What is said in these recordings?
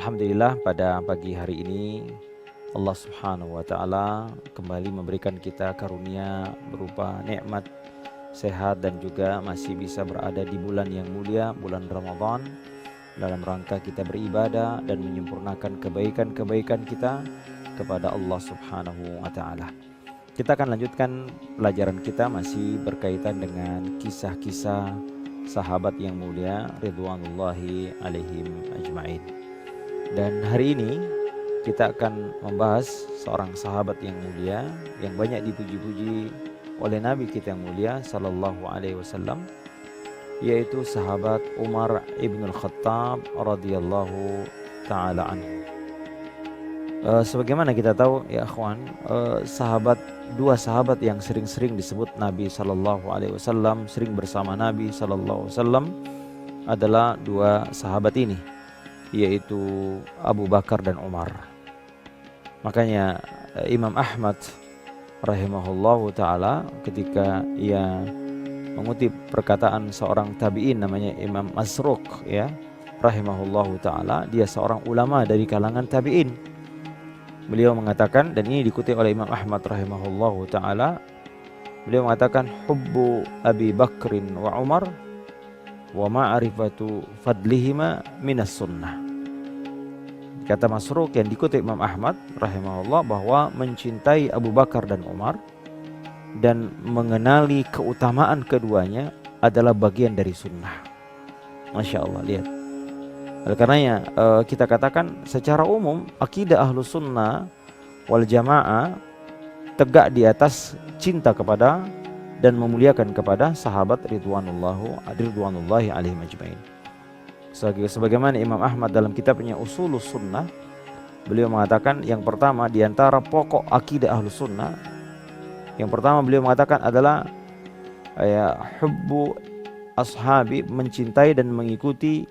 Alhamdulillah pada pagi hari ini Allah Subhanahu wa taala kembali memberikan kita karunia berupa nikmat sehat dan juga masih bisa berada di bulan yang mulia, bulan Ramadan, dalam rangka kita beribadah dan menyempurnakan kebaikan-kebaikan kita kepada Allah Subhanahu wa taala. Kita akan lanjutkan pelajaran kita masih berkaitan dengan kisah-kisah sahabat yang mulia ridwanullahi alaihim ajmain. Dan hari ini kita akan membahas seorang sahabat yang mulia yang banyak dipuji-puji oleh Nabi kita yang mulia sallallahu alaihi wasallam, yaitu sahabat Umar ibn al-Khattab radhiyallahu taala anhu. Sebagaimana kita tahu ya akhwan, dua sahabat yang sering-sering disebut Nabi sallallahu alaihi wasallam, sering bersama Nabi sallallahu alaihi wasallam adalah dua sahabat ini, yaitu Abu Bakar dan Umar. Makanya Imam Ahmad rahimahullahu ta'ala ketika ia mengutip perkataan seorang tabi'in namanya Imam Masruq ya rahimahullahu ta'ala, dia seorang ulama dari kalangan tabi'in. Beliau mengatakan, dan ini dikutip oleh Imam Ahmad rahimahullahu ta'ala, beliau mengatakan hubbu Abi Bakrin wa Umar wa ma'rifatu fadlihima minas sunnah. Kata Masruq yang dikutip Imam Ahmad rahimahullah bahwa mencintai Abu Bakar dan Umar dan mengenali keutamaan keduanya adalah bagian dari sunnah. Masya Allah, lihat. Oleh karenanya kita katakan secara umum akidah Ahlus Sunnah wal Jamaah tegak di atas cinta kepada dan memuliakan kepada sahabat ridwanullahi alaihim ajmain. Sebagaimana Imam Ahmad dalam kitabnya Ushulus Sunnah, beliau mengatakan yang pertama di antara pokok akidah Ahlus Sunnah, yang pertama beliau mengatakan adalah hubbu ashabi, mencintai dan mengikuti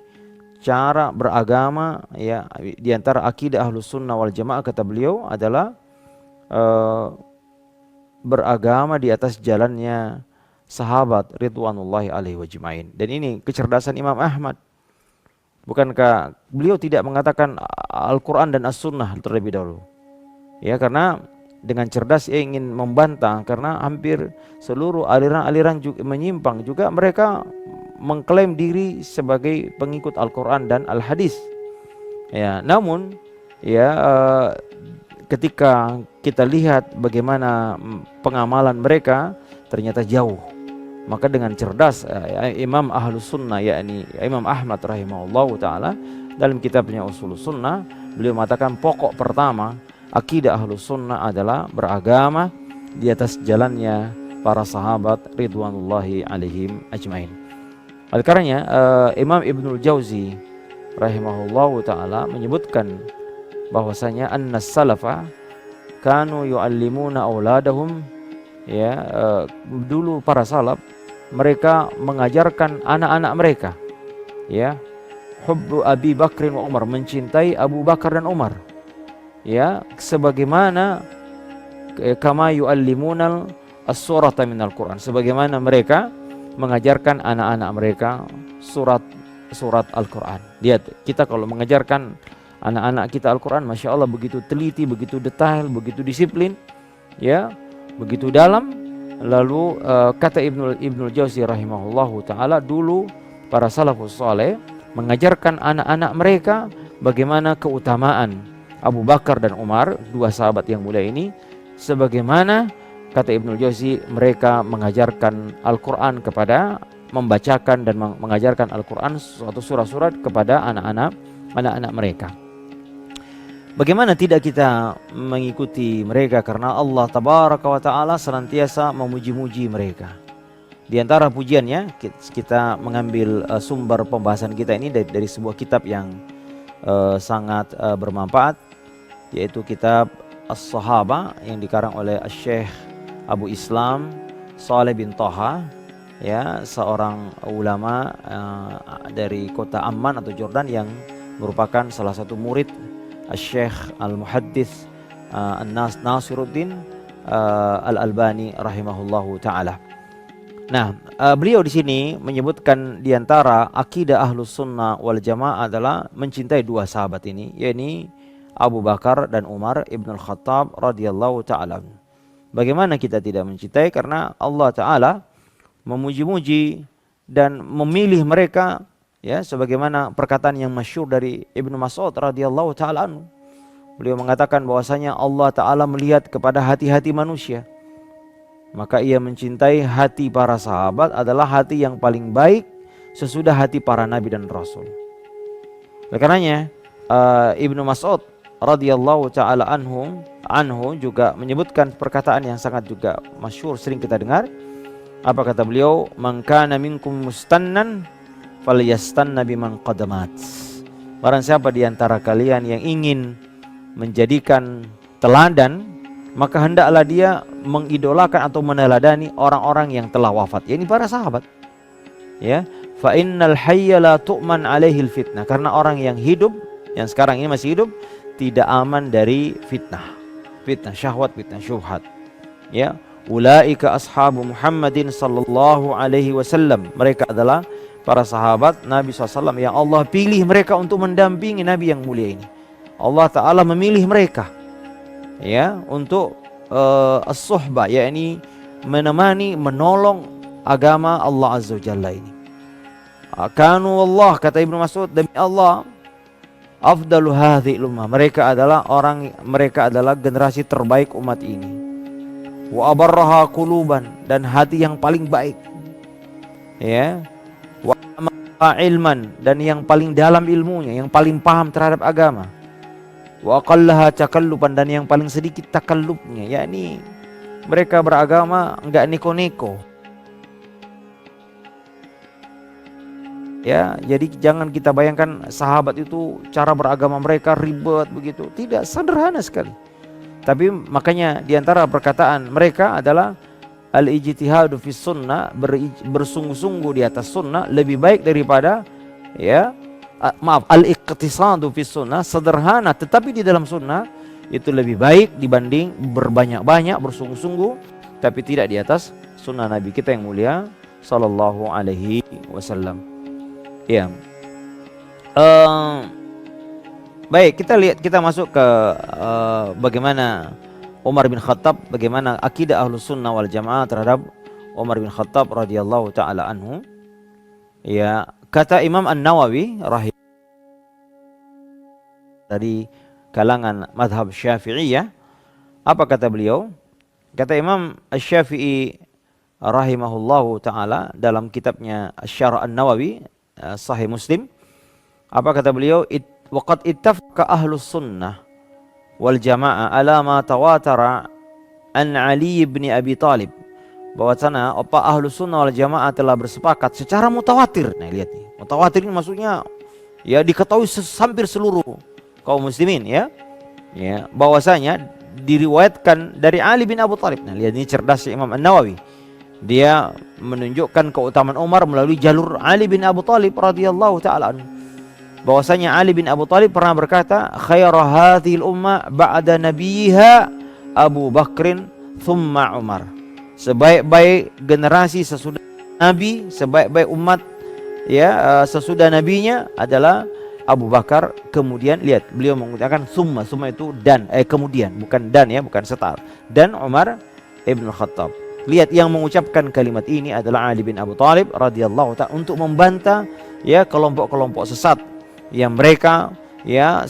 cara beragama ya. Di antara akidah Ahlus Sunnah wal Jamaah kata beliau adalah beragama di atas jalannya sahabat ridwanullahi alaihi wajmain. Dan ini kecerdasan Imam Ahmad. Bukankah beliau tidak mengatakan Al-Quran dan As-Sunnah terlebih dahulu? Ya, karena dengan cerdas ia ingin membantah, karena hampir seluruh aliran-aliran juga menyimpang juga mereka mengklaim diri sebagai pengikut Al-Quran dan Al-Hadis. Ya, namun ya ketika kita lihat bagaimana pengamalan mereka ternyata jauh. Maka dengan cerdas Imam Ahlus Sunnah yakni Imam Ahmad rahimahullahu ta'ala dalam kitabnya Ushulus Sunnah, beliau mengatakan pokok pertama akidah Ahlus Sunnah adalah beragama di atas jalannya para sahabat ridwanullahi alaihim ajmain. Oleh karenanya Imam Ibnul Jauzi rahimahullahu ta'ala menyebutkan bahwasanya annas salafa kanu yu'allimuna auladahum ya, dulu para salaf mereka mengajarkan anak-anak mereka ya hubbu Abi Bakrin wa Umar, mencintai Abu Bakar dan Umar ya, sebagaimana kama yu'allimunal as-surata minal Quran, sebagaimana mereka mengajarkan anak-anak mereka surat Al-Quran. Lihat, kita kalau mengajarkan anak-anak kita Al-Quran, Masya Allah begitu teliti, begitu detail, begitu disiplin ya, begitu dalam. Lalu kata Ibnul Jauzi rahimahullahu ta'ala, dulu para salafus saleh mengajarkan anak-anak mereka bagaimana keutamaan Abu Bakar dan Umar, dua sahabat yang mulia ini, sebagaimana kata Ibnul Jauzi mereka mengajarkan Al-Quran kepada, membacakan dan mengajarkan Al-Quran suatu surat-surat kepada anak-anak mereka. Bagaimana tidak kita mengikuti mereka, karena Allah tabaraka wa ta'ala senantiasa memuji-muji mereka. Di antara pujiannya kita mengambil sumber pembahasan kita ini dari sebuah kitab yang sangat bermanfaat, yaitu kitab As-Sahaba yang dikarang oleh Syekh Abu Islam Saleh bin Thaha ya, seorang ulama dari kota Amman atau Jordan yang merupakan salah satu murid Syekh Al-Muhaddits Nasiruddin Al-Albani rahimahullahu ta'ala. Nah, beliau di sini menyebutkan di antara akidah Ahlus Sunnah wal Jamaah adalah mencintai dua sahabat ini, yakni Abu Bakar dan Umar ibn Khattab radhiyallahu taala. Bagaimana kita tidak mencintai? Karena Allah Taala memuji-muji dan memilih mereka, ya, sebagaimana perkataan yang masyhur dari Ibnu Mas'ud radhiyallahu taala anhu. Beliau mengatakan bahwasanya Allah Taala melihat kepada hati-hati manusia. Maka ia mencintai hati para sahabat adalah hati yang paling baik sesudah hati para nabi dan rasul. Oleh karenanya Ibnu Mas'ud radhiyallahu taala anhu juga menyebutkan perkataan yang sangat juga masyhur, sering kita dengar. Apa kata beliau? Man kana minkum mustannan falyastanna biman qadamat. Barang siapa di antara kalian yang ingin menjadikan teladan, maka hendaklah dia mengidolakan atau meneladani orang-orang yang telah wafat, yakni para sahabat. Ya, fa innal hayya la tu'man alaihi fitnah, karena orang yang hidup, yang sekarang ini masih hidup, tidak aman dari fitnah. Fitnah syahwat, fitnah syubhat. Ya, ulaika ashabu Muhammadin sallallahu alaihi wasallam. Mereka adalah para sahabat Nabi SAW yang Allah pilih mereka untuk mendampingi Nabi yang mulia ini. Allah Ta'ala memilih mereka, ya, untuk as-suhbah, yakni menemani, menolong agama Allah Azza wa Jalla ini. Kanu Allah, kata Ibnu Mas'ud, demi Allah, afdalu hadhihi ummah, mereka adalah generasi terbaik umat ini. Wa abarraha quluban, dan hati yang paling baik, ya. Wa ilman, dan yang paling dalam ilmunya, yang paling paham terhadap agama. Wa aqallaha takalluban, dan yang paling sedikit takallubnya, yakni mereka beragama enggak neko-neko. Ya, jadi jangan kita bayangkan sahabat itu cara beragama mereka ribet begitu. Tidak, sederhana sekali. Tapi makanya di antara perkataan mereka adalah al-ijtihadu fis sunnah, bersungguh-sungguh di atas sunnah lebih baik daripada, ya, al-iqtisadu fis sunnah, sederhana tetapi di dalam sunnah itu lebih baik dibanding berbanyak-banyak bersungguh-sungguh tapi tidak di atas sunnah Nabi kita yang mulia sallallahu alaihi wasallam. Ya. Baik, kita masuk ke bagaimana Umar bin Khattab, bagaimana akidah Ahlus Sunnah wal Jamaah terhadap Umar bin Khattab radhiyallahu taala anhu. Ya, kata Imam An-Nawawi dari kalangan madhab Syafi'iyah, apa kata beliau? Kata Imam Asy-Syafi'i rahimahullahu taala dalam kitabnya Asy-Syarh An-Nawawi Sahih Muslim, apa kata beliau? Waqad ittafaqa Ahlus Sunnah wal Jamaah ala ma tawatara an Ali bin Abi Thalib, bahwasanya Ahlus Sunnah wal Jamaah telah bersepakat secara mutawatir. Nah, lihat nih, mutawatir ini maksudnya ya diketahui hampir seluruh kaum muslimin, ya, bahwasanya diriwayatkan dari Ali bin Abi Thalib. Nah, lihat ini cerdasnya Imam An-Nawawi. Dia menunjukkan keutamaan Umar melalui jalur Ali bin Abi Thalib radhiyallahu taala anhu. Bahwasanya Ali bin Abi Thalib pernah berkata, khairu hadhil ummah ba'da nabiyha Abu Bakrin thumma Umar. Sebaik-baik generasi sesudah Nabi, sebaik-baik umat, ya, sesudah nabinya adalah Abu Bakar, kemudian lihat beliau mengatakan summa itu dan, kemudian, bukan dan, ya, bukan setar, dan Umar ibn Khattab. Lihat, yang mengucapkan kalimat ini adalah Ali bin Abi Thalib radhiyallahu ta'ala untuk membantah, ya, kelompok-kelompok sesat yang mereka, ya,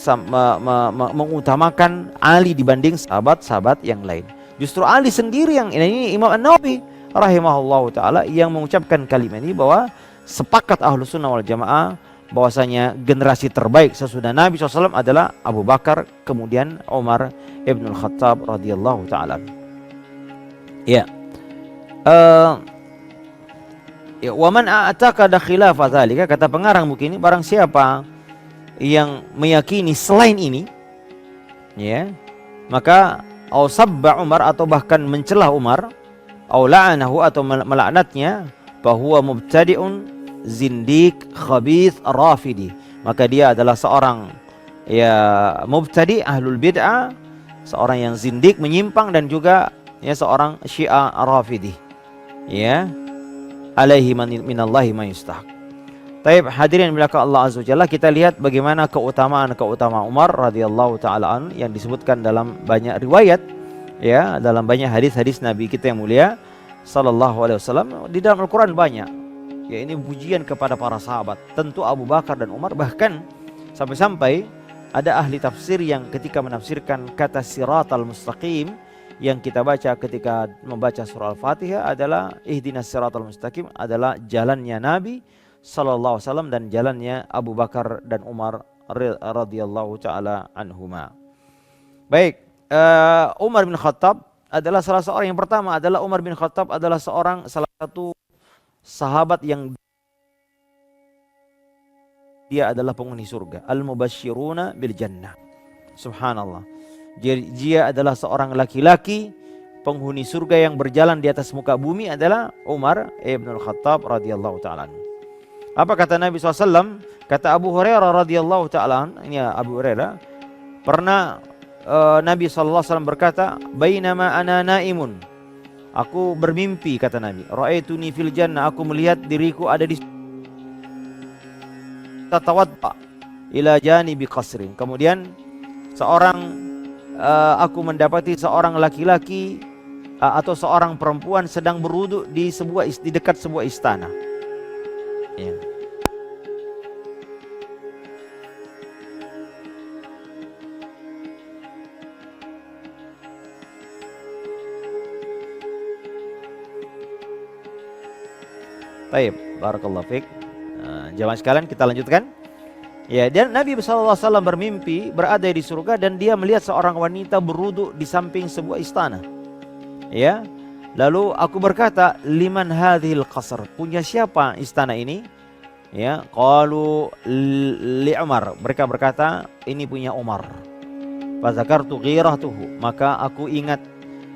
mengutamakan Ali dibanding sahabat-sahabat yang lain. Justru Ali sendiri yang ini Imam An-Nawawi rahimahullahu taala yang mengucapkan kalimat ini, bahwa sepakat Ahlus Sunnah wal Jamaah bahwasanya generasi terbaik sesudah Nabi SAW adalah Abu Bakar, kemudian Umar ibn Khattab radhiyallahu taala. Ya. Ya, wa man a'taqada khilafa dzalika, kata pengarang buku ini, barang siapa yang meyakini selain ini, ya, maka au sabba Umar, atau bahkan mencela Umar, au la'anahu, atau melaknatnya, bahwa mubtadi'un zindiq khabith rafidi, maka dia adalah seorang, ya, mubtadi, ahlul bid'ah, seorang yang zindik, menyimpang, dan juga, ya, seorang Syiah Rafidi, ya. alaihi minallahi ma yustahaq. Taib, hadirin belaka Allah Azza wa Jalla, kita lihat bagaimana keutamaan Umar radhiyallahu taala an yang disebutkan dalam banyak riwayat, ya, dalam banyak hadis-hadis Nabi kita yang mulia sallallahu alaihi wasallam. Di dalam Al-Qur'an banyak, ya, ini pujian kepada para sahabat, tentu Abu Bakar dan Umar. Bahkan sampai-sampai ada ahli tafsir yang ketika menafsirkan kata siratal mustaqim yang kita baca ketika membaca surah Al-Fatihah adalah ihdinas siratal mustaqim, adalah jalannya Nabi sallallahu alaihi wasallam dan jalannya Abu Bakar dan Umar radhiyallahu taala anhuma. Baik, Umar bin Khattab adalah salah seorang yang pertama, adalah Umar bin Khattab adalah salah satu sahabat yang dia adalah penghuni surga, al-mubasysyiruna bil jannah. Subhanallah. Dia adalah seorang laki-laki penghuni surga yang berjalan di atas muka bumi adalah Umar ibn Khattab radhiyallahu taala. Apa kata Nabi SAW? Kata Abu Hurairah radhiyallahu taala, ini Abu Hurairah, pernah Nabi SAW berkata, bainama ana naimun, aku bermimpi, kata Nabi, ra'aituni fil jannah, aku melihat diriku ada di tatawadda ila janibi qasrin. Kemudian aku mendapati seorang laki-laki atau seorang perempuan sedang berwudu di dekat sebuah istana. Ya. Baik, barakallahu fiik. Jamaah sekalian, kita lanjutkan. Ya, dan Nabi SAW bermimpi berada di surga dan dia melihat seorang wanita berwudu di samping sebuah istana. Ya. Lalu aku berkata, liman hadhil qasr? Punya siapa istana ini? Ya, qalu li Umar. Mereka berkata, ini punya Umar. Fa zakartu ghiratuhu, maka aku ingat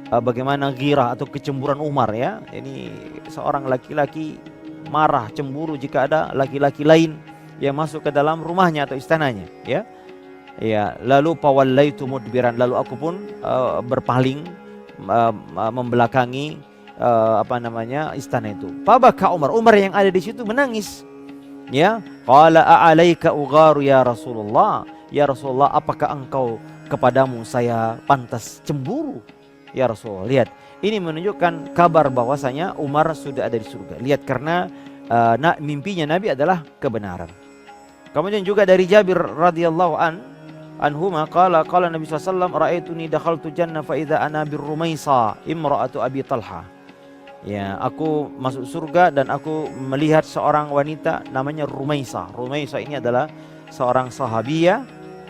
bagaimana ghirah atau kecemburuan Umar, ya. Ini seorang laki-laki marah, cemburu jika ada laki-laki lain yang masuk ke dalam rumahnya atau istananya, ya. Ya, lalu pawallaitu mudbiran, lalu aku pun berpaling membelakangi istana itu. Fabaka Umar yang ada di situ menangis. Ya, qala a'alaika ugharu ya Rasulullah? Ya Rasulullah, apakah engkau kepadamu saya pantas cemburu? Ya Rasulullah. Lihat, ini menunjukkan kabar bahwasanya Umar sudah ada di surga. Lihat, karena mimpinya Nabi adalah kebenaran. Kemudian juga dari Jabir radhiyallahu anhuma qala Nabi sallallahu alaihi wasallam ra'aituni dakhaltu jannah fa idza ana bir Rumaisa imra'atu Abi Talha. Ya, aku masuk surga dan aku melihat seorang wanita namanya Rumaisa. Rumaisa ini adalah seorang sahabiyah,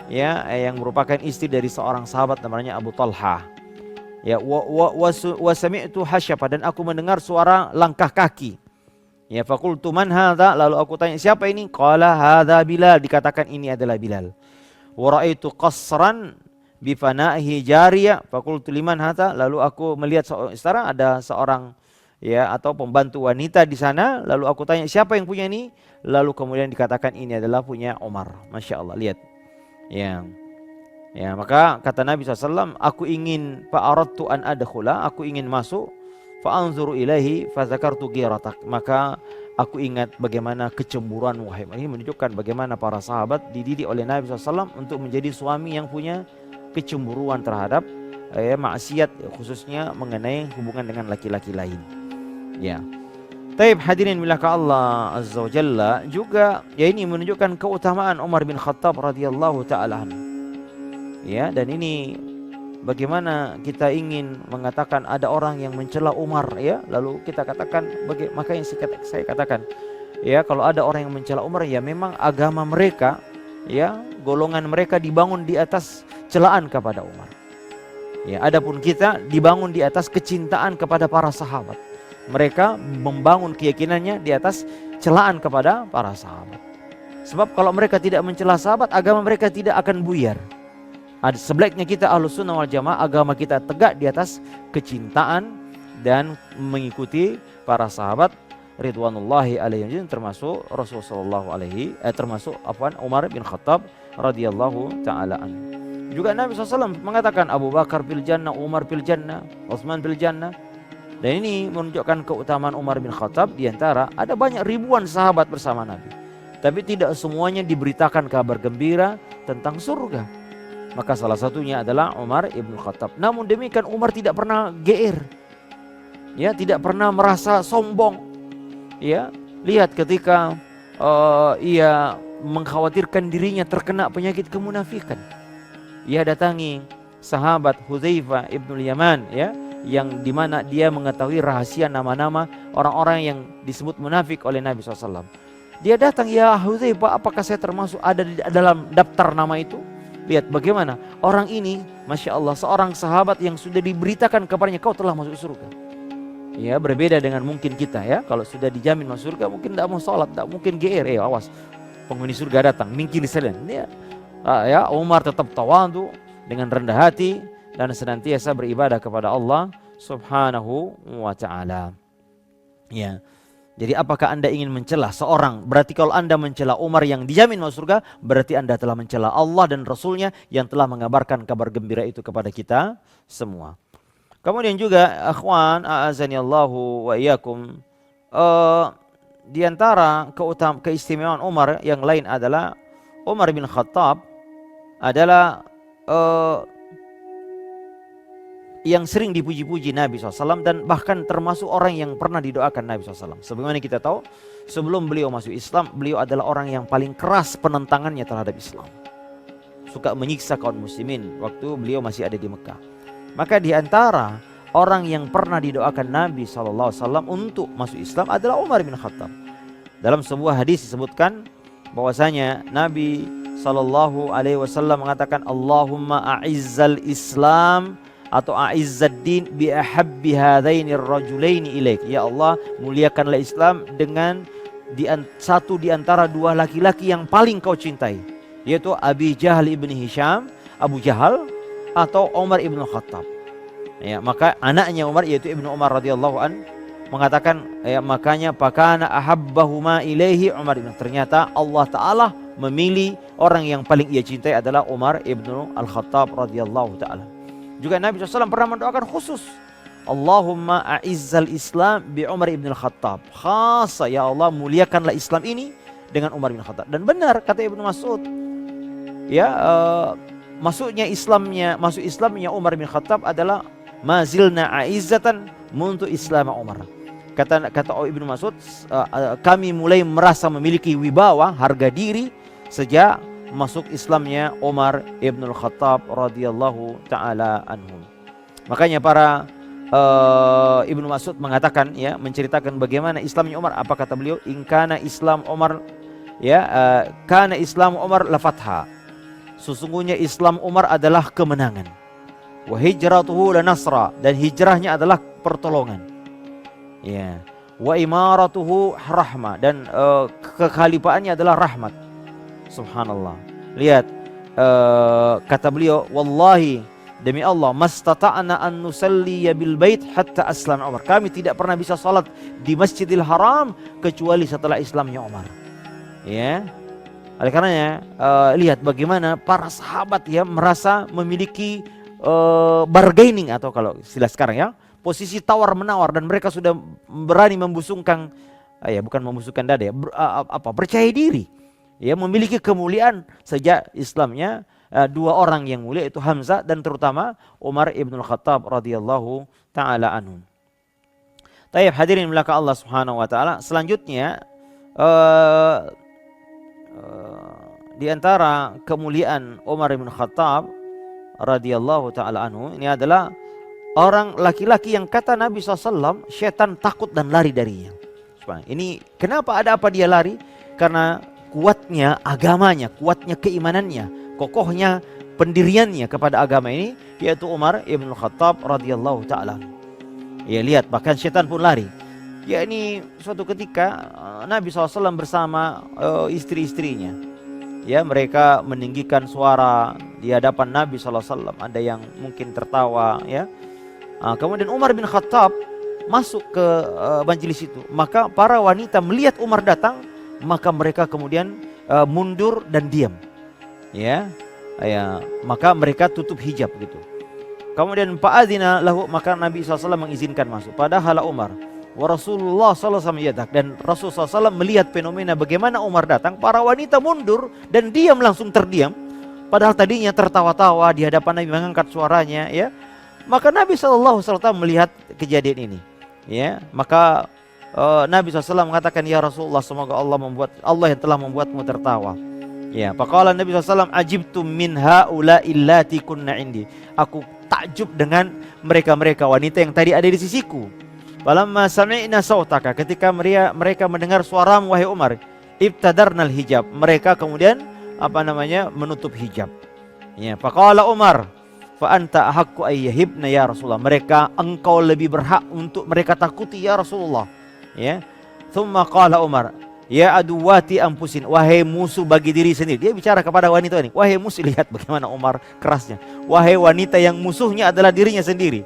ya, yang merupakan istri dari seorang sahabat namanya Abu Talha. Ya, wa sami'tu hasyapa, dan aku mendengar suara langkah kaki. Ya, faqultu man hadza? Lalu aku tanya, siapa ini? Qala hadza Bilal, dikatakan ini adalah Bilal. Wa ra'aitu qasran bi fana'ihi jariyah, faqultu liman hadza? Lalu aku melihat istana, ada seorang, ya, atau pembantu wanita di sana. Lalu aku tanya, siapa yang punya ini? Lalu kemudian dikatakan ini adalah punya Umar. Masya Allah, lihat. Ya, maka kata Nabi SAW, aku ingin fa'aradtu an adkhula, aku ingin masuk, fa'anzuru ilaihi fazakartu ghiratak, maka aku ingat bagaimana kecemburuan wahai. Ini menunjukkan bagaimana para sahabat dididik oleh Nabi SAW untuk menjadi suami yang punya kecemburuan terhadap maksiat, khususnya mengenai hubungan dengan laki-laki lain. Ya. Taib, hadirin bilaka Allah Azza wa Jalla, juga ya ini menunjukkan keutamaan Umar bin Khattab radhiyallahu taala anhu. Ya, dan ini bagaimana kita ingin mengatakan ada orang yang mencela Umar, ya, lalu kita katakan maka yang saya katakan, ya, kalau ada orang yang mencela Umar, ya memang agama mereka, ya, golongan mereka dibangun di atas celaan kepada Umar. Ya, adapun kita dibangun di atas kecintaan kepada para sahabat. Mereka membangun keyakinannya di atas celaan kepada para sahabat. Sebab kalau mereka tidak mencela sahabat, agama mereka tidak akan buyar. Sebaliknya kita Ahlus Sunnah wal Jamaah, agama kita tegak di atas kecintaan dan mengikuti para sahabat ridwanullahi alaihim, termasuk Rasulullah termasuk Umar bin Khattab radhiyallahu taala anhu. Juga Nabi SAW mengatakan Abu Bakar fil jannah, Umar fil jannah, Utsman fil jannah. Dan ini menunjukkan keutamaan Umar bin Khattab. Di antara ada banyak ribuan sahabat bersama Nabi, tapi tidak semuanya diberitakan kabar gembira tentang surga. Maka salah satunya adalah Umar ibn Khattab. Namun demikian Umar tidak pernah GR, ya, tidak pernah merasa sombong. Ya, lihat ketika ia mengkhawatirkan dirinya terkena penyakit kemunafikan, ia datangi sahabat Hudzaifah ibnul Yaman, ya, yang dimana dia mengetahui rahasia nama-nama orang-orang yang disebut munafik oleh Nabi SAW. Dia datang, ya Hudzaifah, apakah saya termasuk ada di dalam daftar nama itu? Lihat bagaimana orang ini, Masya Allah, seorang sahabat yang sudah diberitakan kepadanya, kau telah masuk surga. Ya, berbeda dengan mungkin kita, ya, kalau sudah dijamin masuk surga mungkin tidak mau sholat, tidak mungkin GR, awas penghuni surga datang, mingkiri sekalian. Ya, Umar tetap tawadhu dengan rendah hati dan senantiasa beribadah kepada Allah Subhanahu wa ta'ala. Ya. Jadi apakah Anda ingin mencela seorang? Berarti kalau Anda mencela Umar yang dijamin masuk surga, berarti Anda telah mencela Allah dan Rasulnya yang telah mengabarkan kabar gembira itu kepada kita semua. Kemudian juga akhwan a'azanillahu wa iyyakum, di antara keistimewaan Umar yang lain adalah Umar bin Khattab adalah yang sering dipuji-puji Nabi SAW dan bahkan termasuk orang yang pernah didoakan Nabi SAW. Sebagaimana kita tahu, sebelum beliau masuk Islam, beliau adalah orang yang paling keras penentangannya terhadap Islam. Suka menyiksa kaum muslimin waktu beliau masih ada di Mekah. Maka di antara orang yang pernah didoakan Nabi SAW untuk masuk Islam adalah Umar bin Khattab. Dalam sebuah hadis disebutkan bahwasanya Nabi SAW mengatakan, Allahumma a'izzal Islam atau a'izzad din bi ahabbi hadainir rajulaini ilaik. Ya Allah, muliakanlah Islam dengan satu di antara dua laki-laki yang paling kau cintai, yaitu Abi Jahal ibn Hisham, Abu Jahal, atau Umar ibn Khattab. Ya, maka anaknya Umar yaitu Ibnu Umar radhiyallahu an mengatakan, ya, makanya pakana ahabbahuma ilaihi Umar ibn. Ternyata Allah Ta'ala memilih orang yang paling ia cintai adalah Umar ibn al-Khattab radhiyallahu ta'ala. Juga Nabi SAW pernah mendoakan khusus, Allahumma a'izzal Islam bi Umar ibn al-Khattab. Khasa, ya Allah, muliakanlah Islam ini dengan Umar ibn al-Khattab. Dan benar kata Ibnu Mas'ud, ya, masuk Islamnya Umar bin Khattab adalah mazilna a'izzatan muntu Islam Umar. Kata Ibnu Mas'ud, kami mulai merasa memiliki wibawa, harga diri sejak masuk Islamnya Umar ibn al-Khattab radhiyallahu ta'ala anhum. Makanya para Ibnu Mas'ud mengatakan, ya, menceritakan bagaimana Islamnya Umar. Apa kata beliau? In kana Islam Umar, ya, kana Islam Umar la fatha. Sesungguhnya Islam Umar adalah kemenangan. Wa hijratuhu la nasra, dan hijrahnya adalah pertolongan. Ya. Wa imaratuhu rahmah, dan kekhalifaannya adalah rahmat. Subhanallah. Lihat, kata beliau, wallahi, demi Allah, mastata'na an nusalli bil bait hatta aslam Umar. Kami tidak pernah bisa salat di Masjidil Haram kecuali setelah Islamnya Umar. Ya. Oleh karenanya, lihat bagaimana para sahabat, ya, merasa memiliki bargaining, atau kalau istilah sekarang, ya, posisi tawar-menawar, dan mereka sudah berani membusungkan, ya, bukan membusungkan dada, ya, percaya diri, ya, memiliki kemuliaan sejak Islamnya dua orang yang mulia, itu Hamzah dan terutama Umar ibn al-Khattab radhiyallahu ta'ala anhum. Tayyib, hadirin belaka Allah Subhanahu wa ta'ala. Selanjutnya, di antara kemuliaan Umar bin Khattab radhiyallahu ta'ala anhu, ini adalah orang laki-laki yang kata Nabi SAW, syaitan takut dan lari darinya. Ini kenapa, ada apa dia lari? Karena kuatnya agamanya, kuatnya keimanannya, kokohnya pendiriannya kepada agama ini, yaitu Umar ibn Khattab radhiyallahu ta'ala. Ya, lihat, bahkan syaitan pun lari. Ya, ini suatu ketika Nabi SAW bersama istri-istrinya. Ya, mereka meninggikan suara di hadapan Nabi SAW. Ada yang mungkin tertawa, ya. Kemudian Umar bin Khattab masuk ke majelis itu. Maka para wanita melihat Umar datang, maka mereka kemudian mundur dan diam. Ya, maka mereka tutup hijab gitu. Kemudian fa'adzina lahu, maka Nabi SAW mengizinkan masuk. Padahal Umar wa Rasulullah SAW yadak, dan Rasulullah SAW melihat fenomena bagaimana Umar datang, para wanita mundur dan diam, langsung terdiam. Padahal tadinya tertawa-tawa di hadapan Nabi, mengangkat suaranya, ya. Maka Nabi SAW melihat kejadian ini, ya. Maka Nabi SAW mengatakan, ya Rasulullah, semoga Allah yang telah membuatmu tertawa. Ya, faqala Nabi SAW, ajibtu min haula illati kunna indi. Aku takjub dengan mereka-mereka wanita yang tadi ada di sisiku. Falamma sami'na sautaka, ketika mereka mendengar suaramu wahai Umar, ibtadarnal hijab, mereka kemudian menutup hijab. Ya, faqala Umar, fa anta ahaqqu ayyahibna ya Rasulullah. Engkau lebih berhak untuk mereka takuti ya Rasulullah. Ya. Thumma qala Umar, ya aduwati ampusin, wahai musuh bagi diri sendiri. Dia bicara kepada wanita ini, wahai musuh. Lihat bagaimana Umar kerasnya. Wahai wanita yang musuhnya adalah dirinya sendiri.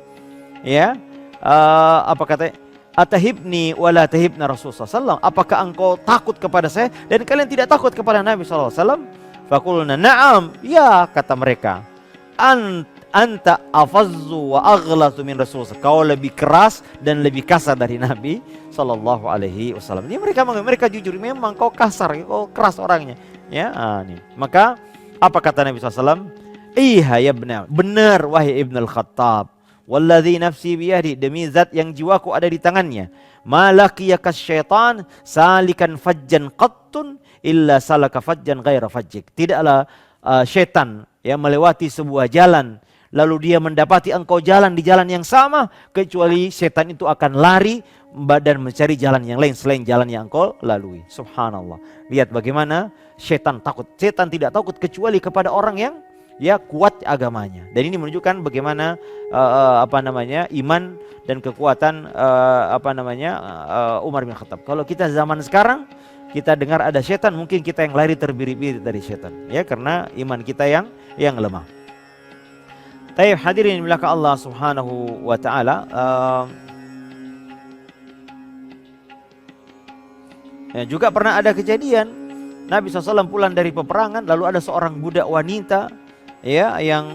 Ya. Apa kata? Atahibni wala tahibna Rasulullah SAW. Apakah engkau takut kepada saya dan kalian tidak takut kepada Nabi SAW? Faqulna na'am, ya, kata mereka. Anta afazzu wa aghlasu min Rasulullah. Kau lebih keras dan lebih kasar dari Nabi sallallahu alaihi wasallam. Ini mereka jujur, memang kau kasar, kau keras orangnya. Ya, ini. Maka apa kata Nabi SAW? Iya ya benar wahai Ibn al-Khattab. Walladzi nafsi biyadi, demi zat yang jiwaku ada di tangannya. Malakiyaka syaitan salikan fajjan qattun illa salaka fajjan ghaira fajjik. Tidaklah syaitan yang melewati sebuah jalan lalu dia mendapati engkau jalan di jalan yang sama, kecuali syaitan itu akan lari dan mencari jalan yang lain selain jalan yang engkau lalui. Subhanallah. Lihat bagaimana syaitan takut. Syaitan tidak takut kecuali kepada orang yang kuat agamanya. Dan ini menunjukkan bagaimana iman dan kekuatan Umar bin Khattab. Kalau kita zaman sekarang, kita dengar ada setan, mungkin kita yang lari terbiri-biri dari setan, ya, karena iman kita yang lemah. Taib hadirin belaka Allah Subhanahu wa taala. Juga pernah ada kejadian Nabi SAW pulang dari peperangan, lalu ada seorang budak wanita, ya, yang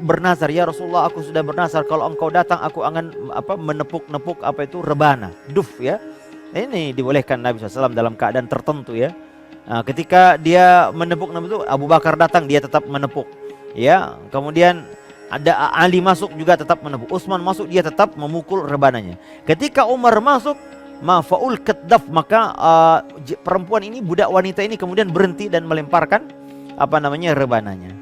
bernazar, ya Rasulullah, aku sudah bernazar kalau engkau datang aku akan menepuk-nepuk rebana, duf, ya. Ini dibolehkan Nabi SAW dalam keadaan tertentu, ya. Nah, ketika dia menepuk-nepuk itu, Abu Bakar datang, dia tetap menepuk, ya. Kemudian ada Ali masuk juga tetap menepuk, Utsman masuk, dia tetap memukul rebananya. Ketika Umar masuk, mafaul kedaf, maka perempuan ini, budak wanita ini kemudian berhenti dan melemparkan rebananya.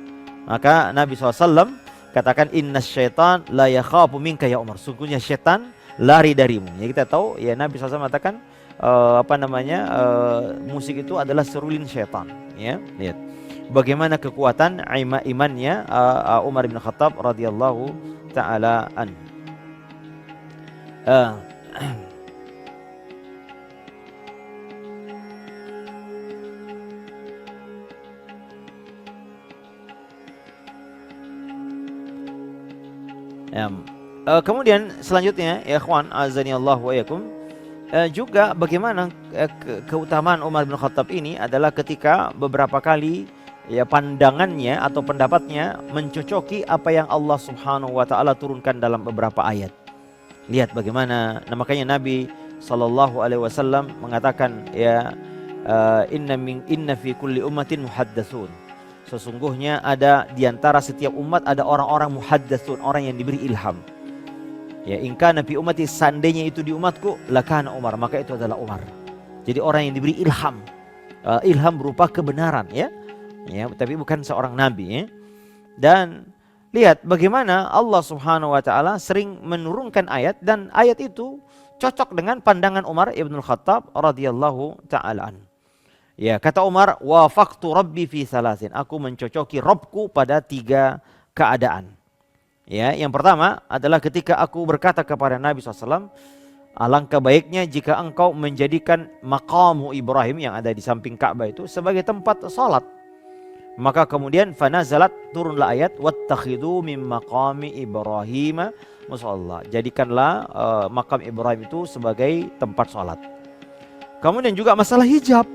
Maka Nabi SAW katakan, inna syaitan la yakhafu minka ya Umar. Sungguhnya syaitan lari darimu. Ya, kita tahu, ya, Nabi SAW mengatakan musik itu adalah serulin syaitan. Ya, lihat bagaimana kekuatan imannya Umar bin Khattab radhiyallahu taala an. Kemudian selanjutnya, ya ikhwan azani Allah wa yakum, juga bagaimana keutamaan Umar bin Khattab ini adalah ketika beberapa kali, ya, pandangannya atau pendapatnya mencocoki apa yang Allah Subhanahu wa taala turunkan dalam beberapa ayat. Lihat bagaimana, makanya Nabi sallallahu alaihi wasallam mengatakan, ya, inna fi kulli ummatin muhaddatsun. Sesungguhnya ada di antara setiap umat ada orang-orang muhaddatsun, orang yang diberi ilham. Ya, in kana fi ummati, seandainya itu di umatku, lakana Umar, maka itu adalah Umar. Jadi orang yang diberi ilham. Ilham berupa kebenaran, ya. Ya, tapi bukan seorang nabi, ya. Dan lihat bagaimana Allah Subhanahu wa taala sering menurunkan ayat, dan ayat itu cocok dengan pandangan Umar Ibn Khattab radhiyallahu taala an. Ya, kata Umar, wafaqtu rabbi fi salasin. Aku mencocoki Rabbku pada 3 keadaan. Ya, yang pertama adalah ketika aku berkata kepada Nabi SAW, alangkah baiknya jika engkau menjadikan maqamu Ibrahim yang ada di samping Ka'bah itu sebagai tempat salat. Maka kemudian fanazalat, turunlah ayat, wattakhidu min maqami Ibrahim musalla. Jadikanlah makam Ibrahim itu sebagai tempat salat. Kemudian juga masalah hijab.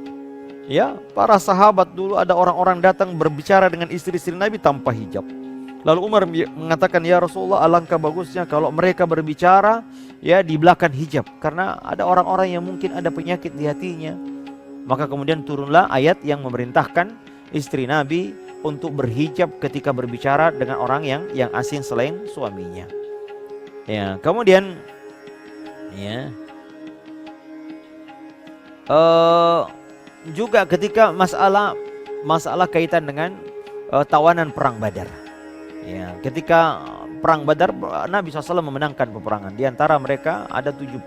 Ya, para sahabat dulu ada orang-orang datang berbicara dengan istri-istri Nabi tanpa hijab. Lalu Umar mengatakan, ya Rasulullah, alangkah bagusnya kalau mereka berbicara ya di belakang hijab, karena ada orang-orang yang mungkin ada penyakit di hatinya. Maka kemudian turunlah ayat yang memerintahkan istri Nabi untuk berhijab ketika berbicara dengan orang yang asing selain suaminya. Ya, kemudian ya juga ketika masalah kaitan dengan tawanan perang Badar. Ya, ketika perang Badar, Nabi SAW memenangkan peperangan. Di antara mereka ada 70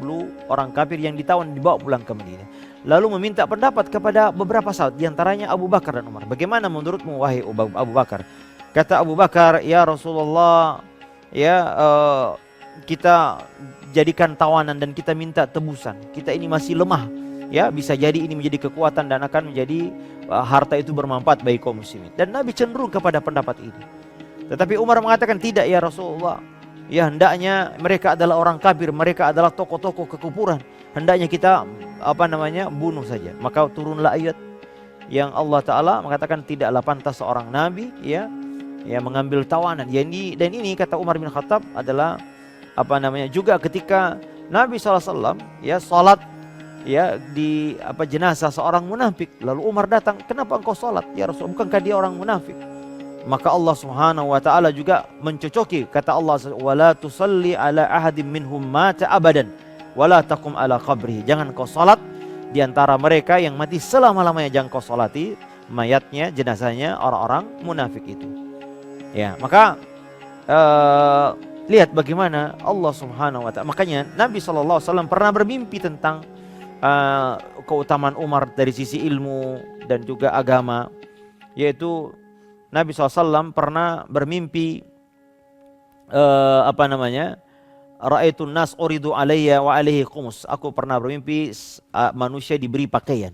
orang kafir yang ditawan, dibawa pulang ke Madinah. Lalu meminta pendapat kepada beberapa sahabat, di antaranya Abu Bakar dan Umar. Bagaimana menurutmu wahai Abu Bakar? Kata Abu Bakar, ya Rasulullah, ya kita jadikan tawanan dan kita minta tebusan. Kita ini masih lemah. Ya, bisa jadi ini menjadi kekuatan dan akan menjadi harta itu bermanfaat bagi kaum muslimin. Dan Nabi cenderung kepada pendapat ini. Tetapi Umar mengatakan, tidak ya Rasulullah. Ya, hendaknya mereka adalah orang kafir, mereka adalah tokoh-tokoh kekufuran. Hendaknya kita bunuh saja. Maka turunlah ayat yang Allah Ta'ala mengatakan tidaklah pantas seorang nabi ya mengambil tawanan. Dan ini kata Umar bin Khattab adalah juga ketika Nabi SAW ya salat ya di jenazah seorang munafik. Lalu Umar datang, kenapa engkau salat ya Rasul? Bukankah dia orang munafik? Maka Allah Subhanahu wa taala juga mencocoki, kata Allah, wala tusalli ala ahadim minhum mata abadan wala taqum ala qabrihi. Jangan kau salat di antara mereka yang mati selama-lamanya, jangan kau salati mayatnya, jenazahnya orang-orang munafik itu. Ya, maka lihat bagaimana Allah Subhanahu wa taala. Makanya Nabi SAW pernah bermimpi tentang keutamaan Umar dari sisi ilmu dan juga agama, yaitu Nabi SAW pernah bermimpi ra'aitun nas uridu alayya wa alaihi qumus. Aku pernah bermimpi manusia diberi pakaian.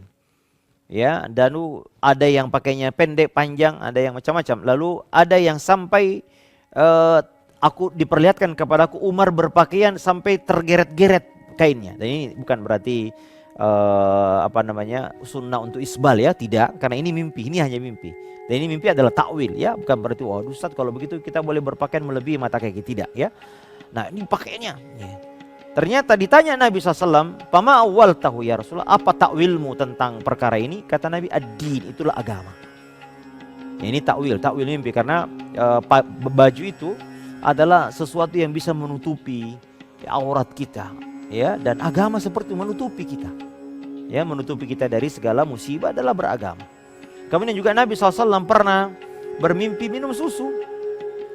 Ya, dan ada yang pakainya pendek, panjang, ada yang macam-macam. Lalu ada yang sampai aku diperlihatkan kepadaku Umar berpakaian sampai tergeret-geret kainnya. Dan ini bukan berarti sunnah untuk isbal ya, tidak, karena ini mimpi, ini hanya mimpi. Dan ini mimpi adalah takwil ya, bukan berarti wah Ustaz kalau begitu kita boleh berpakaian melebihi mata kaki, tidak ya. Nah, ini pakaiannya ya. Ternyata ditanya Nabi SAW, "Pama awal tahu ya Rasulullah, apa takwilmu tentang perkara ini?" Kata Nabi, "Ad-din, itulah agama." Ya, ini takwil mimpi, karena baju itu adalah sesuatu yang bisa menutupi aurat kita ya, dan agama seperti menutupi kita. Ya, menutupi kita dari segala musibah adalah beragama. Kemudian juga Nabi SAW pernah bermimpi minum susu.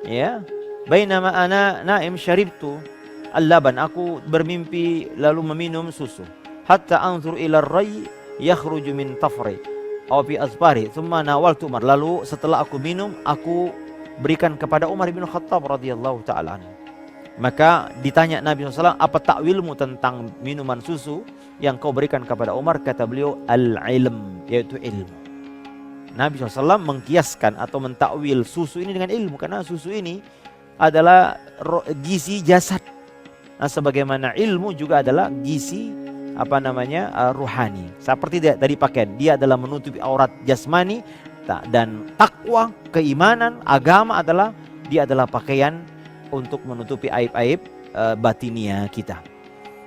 Ya, bainama ana naim syaribtu al-laban, aku bermimpi lalu meminum susu. Hatta anzur ila ar-ray yakhruju min tafri aw fi azbari thumma nawaltu Umar. Lalu setelah aku minum, aku berikan kepada Umar bin Khattab radhiyallahu taala anhu. Maka ditanya Nabi SAW, apa takwilmu tentang minuman susu yang kau berikan kepada Umar? Kata beliau, al-ilm, yaitu ilmu. Nabi SAW mengkiaskan atau mentakwil susu ini dengan ilmu, karena susu ini adalah gizi jasad. Nah, sebagaimana ilmu juga adalah gizi ruhani. Seperti tadi pakaian, dia adalah menutupi aurat jasmani, dan takwa, keimanan, agama dia adalah pakaian untuk menutupi aib-aib batinia kita.